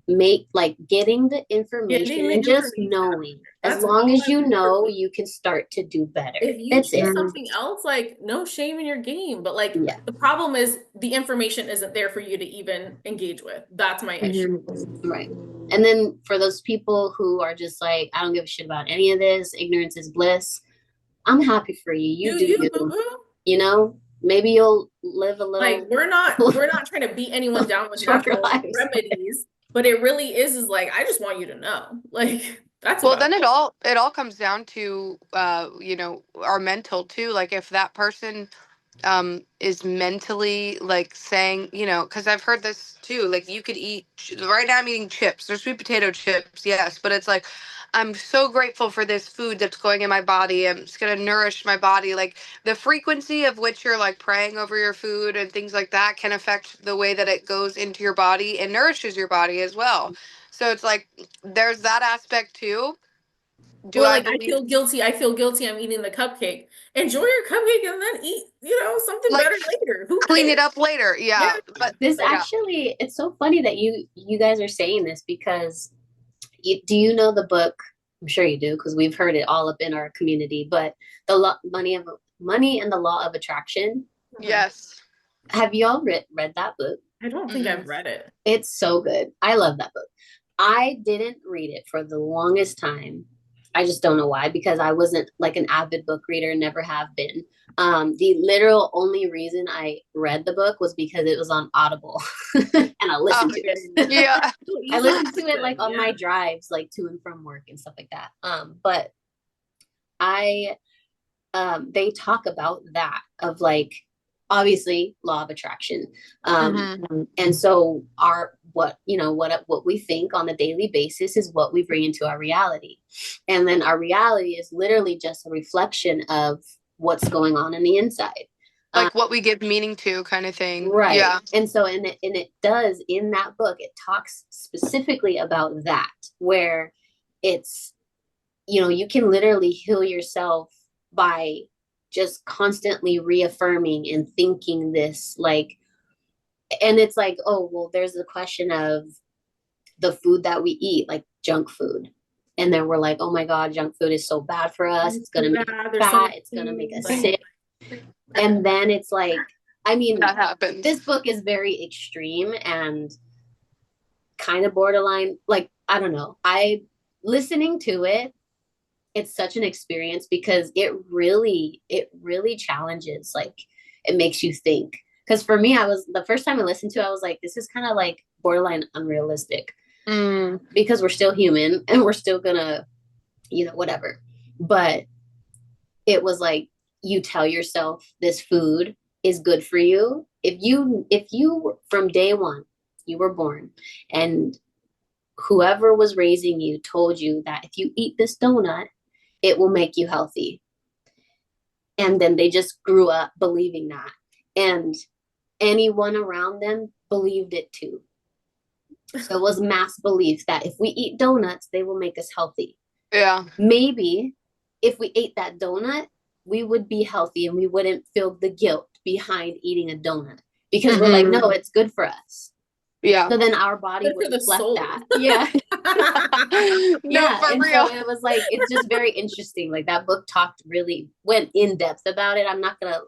[SPEAKER 2] make like getting the information
[SPEAKER 3] getting the
[SPEAKER 2] and just
[SPEAKER 3] information out
[SPEAKER 2] knowing.
[SPEAKER 3] there.
[SPEAKER 2] As
[SPEAKER 3] That's
[SPEAKER 2] long
[SPEAKER 3] all
[SPEAKER 2] as
[SPEAKER 3] I
[SPEAKER 2] you
[SPEAKER 3] want for
[SPEAKER 2] know,
[SPEAKER 3] people.
[SPEAKER 2] you can start to do better.
[SPEAKER 3] If you
[SPEAKER 2] That's
[SPEAKER 3] choose
[SPEAKER 2] it.
[SPEAKER 3] something else, like no shame in your game, but like
[SPEAKER 2] Yeah.
[SPEAKER 3] the problem is the information isn't there for you to even engage with. That's my issue.
[SPEAKER 2] Right. And then for those people who are just like, I don't give a shit about any of this, ignorance is bliss. I'm happy for you. You
[SPEAKER 3] Do
[SPEAKER 2] do
[SPEAKER 3] you,
[SPEAKER 2] you.
[SPEAKER 3] boo boo?
[SPEAKER 2] You know, maybe you'll live a
[SPEAKER 3] Like
[SPEAKER 2] little
[SPEAKER 3] we're not trying to beat anyone down with
[SPEAKER 2] shorter
[SPEAKER 3] natural
[SPEAKER 2] lives.
[SPEAKER 3] remedies, but it really is like I just want you to know. Like that's
[SPEAKER 1] Well,
[SPEAKER 3] about
[SPEAKER 1] then it all comes down to our mental too. Like if that person is mentally like saying, because I've heard this too, like you could eat right now I'm eating chips, there's sweet potato chips, yes, but it's like I'm so grateful for this food that's going in my body and it's going to nourish my body. Like the frequency of which you're like praying over your food and things like that can affect the way that it goes into your body and nourishes your body as well. So it's like there's that aspect too. Do
[SPEAKER 3] well,
[SPEAKER 1] I
[SPEAKER 3] like I
[SPEAKER 1] believe
[SPEAKER 3] feel guilty. I feel guilty. I'm eating the cupcake. Enjoy your cupcake and then eat, something
[SPEAKER 1] like
[SPEAKER 3] better later. Who
[SPEAKER 1] clean it
[SPEAKER 3] cares?
[SPEAKER 1] up later?
[SPEAKER 3] Yeah.
[SPEAKER 1] Yeah, but
[SPEAKER 2] This
[SPEAKER 1] yeah.
[SPEAKER 2] actually, it's so funny that you guys are saying this because do you know the book? I'm sure you do because we've heard it all up in our community. But money and the law of attraction.
[SPEAKER 1] Yes.
[SPEAKER 2] Have y'all read that book?
[SPEAKER 3] I don't think
[SPEAKER 1] Mm-mm.
[SPEAKER 3] I've read it.
[SPEAKER 2] It's so good. I love that book. I didn't read it for the longest time. I just don't know why, because I wasn't like an avid book reader, never have been. The literal only reason I read the book was because it was on Audible and I listened to it.
[SPEAKER 1] Yeah.
[SPEAKER 3] So
[SPEAKER 2] I
[SPEAKER 3] easy
[SPEAKER 2] listened to it like
[SPEAKER 3] listen,
[SPEAKER 2] on my
[SPEAKER 3] yeah.
[SPEAKER 2] drives, like to and from work and stuff like that. But I they talk about that of like obviously law of attraction. And so our what we think on a daily basis is what we bring into our reality. And then our reality is literally just a reflection of what's going on the inside.
[SPEAKER 1] Like what we give meaning to, kind of thing.
[SPEAKER 2] Right.
[SPEAKER 1] Yeah.
[SPEAKER 2] And so and it does in that book, it talks specifically about that, where it's, you can literally heal yourself by just constantly reaffirming and thinking this like, and it's like, oh, well, there's the question of the food that we eat, like junk food. And then we're like, oh my God, junk food is so bad for us. It's going to make us fat. It's going to make us sick. And then it's like, I mean,
[SPEAKER 1] That happens.
[SPEAKER 2] this book is very extreme and kind of borderline. Like, I don't know. Listening to it, it's such an experience because it really challenges, like it makes you think. Because for me, the first time I listened to it, I was like, this is kind of like borderline unrealistic because we're still human and we're still gonna, whatever. But it was like, you tell yourself this food is good for you. If you from day one, you were born and whoever was raising you told you that if you eat this donut, it will make you healthy. And then they just grew up believing that. And anyone around them believed it too. So it was mass belief that if we eat donuts, they will make us healthy.
[SPEAKER 1] Yeah.
[SPEAKER 2] Maybe if we ate that donut, we would be healthy and we wouldn't feel the guilt behind eating a donut because we're like, no, it's good for us.
[SPEAKER 1] Yeah.
[SPEAKER 2] So then our body
[SPEAKER 3] Good
[SPEAKER 2] would
[SPEAKER 3] for the
[SPEAKER 2] reflect
[SPEAKER 3] soul.
[SPEAKER 2] that. Yeah.
[SPEAKER 1] No,
[SPEAKER 2] Yeah.
[SPEAKER 1] for
[SPEAKER 2] And
[SPEAKER 1] real.
[SPEAKER 2] so it was like, it's just very interesting. Like that book went in depth about it. I'm not gonna,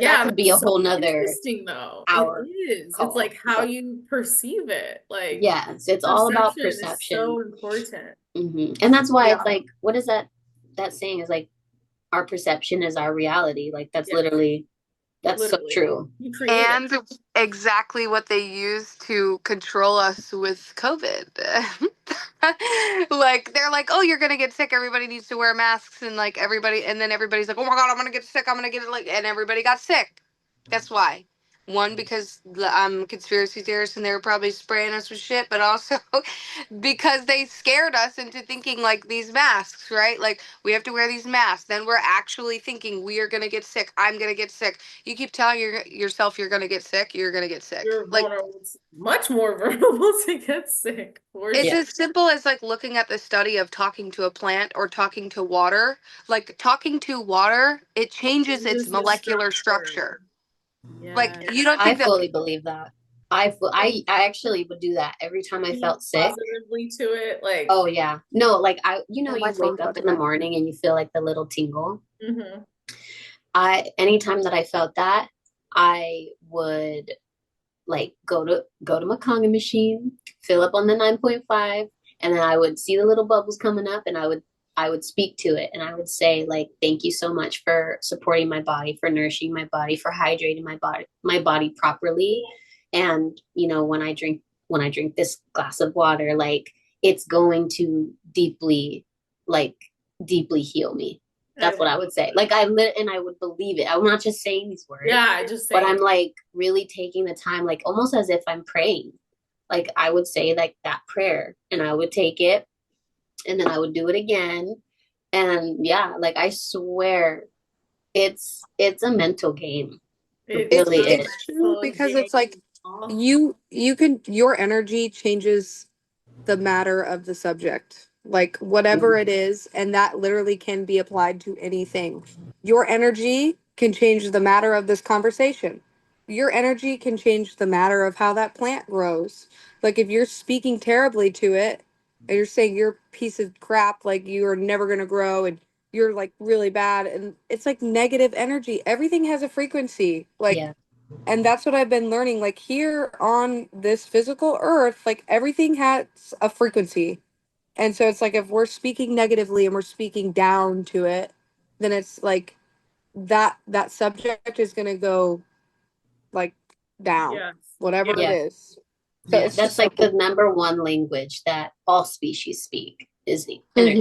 [SPEAKER 2] that could be a
[SPEAKER 3] that's
[SPEAKER 2] whole
[SPEAKER 3] so
[SPEAKER 2] nother
[SPEAKER 3] interesting though.
[SPEAKER 2] hour
[SPEAKER 3] It is.
[SPEAKER 2] call.
[SPEAKER 3] It's like how
[SPEAKER 2] But
[SPEAKER 3] you perceive it. Like
[SPEAKER 2] yes, it's all about
[SPEAKER 3] perception is
[SPEAKER 2] perception.
[SPEAKER 3] so important.
[SPEAKER 2] And that's why
[SPEAKER 1] Yeah.
[SPEAKER 2] it's like, what is that saying is like, our perception is our reality. Like that's
[SPEAKER 3] Yeah.
[SPEAKER 2] literally, that's
[SPEAKER 3] Literally.
[SPEAKER 2] so true.
[SPEAKER 3] You create it.
[SPEAKER 1] And exactly what they use to control us with COVID. Like they're like, oh, you're gonna get sick. Everybody needs to wear masks, and and then everybody's like, oh my God, I'm gonna get sick. I'm gonna get it. Like, and everybody got sick. That's why. One, because I'm conspiracy theorists and they were probably spraying us with shit, but also because they scared us into thinking like these masks, right? Like we have to wear these masks. Then we're actually thinking we are gonna get sick. I'm gonna get sick. You keep telling yourself you're gonna get sick. You're gonna get sick.
[SPEAKER 3] You're
[SPEAKER 1] Like
[SPEAKER 3] vulnerable, much more vulnerable to get sick. For
[SPEAKER 1] it's
[SPEAKER 2] Yeah.
[SPEAKER 1] as simple as like looking at the study of talking to a plant or talking to water. Like talking to water, it changes its
[SPEAKER 3] Changes the
[SPEAKER 1] molecular
[SPEAKER 3] structure.
[SPEAKER 1] structure. Like
[SPEAKER 3] Yes.
[SPEAKER 1] you don't
[SPEAKER 2] I
[SPEAKER 1] think that
[SPEAKER 2] fully believe that. I actually would do that every time I felt sick.
[SPEAKER 3] Positively to it, like.
[SPEAKER 2] Oh yeah. No, like
[SPEAKER 1] oh, my
[SPEAKER 2] you wake
[SPEAKER 1] phone's
[SPEAKER 2] up
[SPEAKER 1] about to
[SPEAKER 2] in the
[SPEAKER 1] die.
[SPEAKER 2] morning and you feel like the little tingle.
[SPEAKER 3] Mm-hmm.
[SPEAKER 2] Anytime that I felt that, I would like go to my Conga machine, fill up on the 9.5, and then I would see the little bubbles coming up, and I would speak to it, and I would say like, thank you so much for supporting my body, for nourishing my body, for hydrating my body properly. And when I drink this glass of water, like it's going to like deeply heal me. That's what I would say. Like and I would believe it. I'm not just saying these words,
[SPEAKER 3] Yeah, just
[SPEAKER 2] but
[SPEAKER 3] saying.
[SPEAKER 2] I'm like really taking the time, like almost as if I'm praying. Like I would say like that prayer and I would take it and then I would do it again. And yeah, like I swear it's a mental game. It
[SPEAKER 3] It's
[SPEAKER 1] it's
[SPEAKER 2] really
[SPEAKER 3] a
[SPEAKER 2] is.
[SPEAKER 1] it's true
[SPEAKER 3] mental
[SPEAKER 1] because it's like
[SPEAKER 3] game.
[SPEAKER 1] you can your energy changes the matter of the subject, like whatever
[SPEAKER 2] Mhm.
[SPEAKER 1] it is, and that literally can be applied to anything. Your energy can change the matter of this conversation. Your energy can change the matter of how that plant grows. Like if you're speaking terribly to it and you're saying you're a piece of crap, like you are never going to grow and you're like really bad, and it's like negative energy. Everything has a frequency. Like,
[SPEAKER 2] Yeah.
[SPEAKER 1] and that's what I've been learning. Like here on this physical earth, like everything has a frequency. And so it's like if we're speaking negatively and we're speaking down to it, then it's like that subject is gonna go like down,
[SPEAKER 3] Yes.
[SPEAKER 1] whatever it
[SPEAKER 2] Yeah.
[SPEAKER 1] is. So
[SPEAKER 3] Yeah.
[SPEAKER 1] it's just
[SPEAKER 2] That's like
[SPEAKER 1] simple.
[SPEAKER 2] the number one language that all species speak is the
[SPEAKER 1] Mhm.
[SPEAKER 2] energy.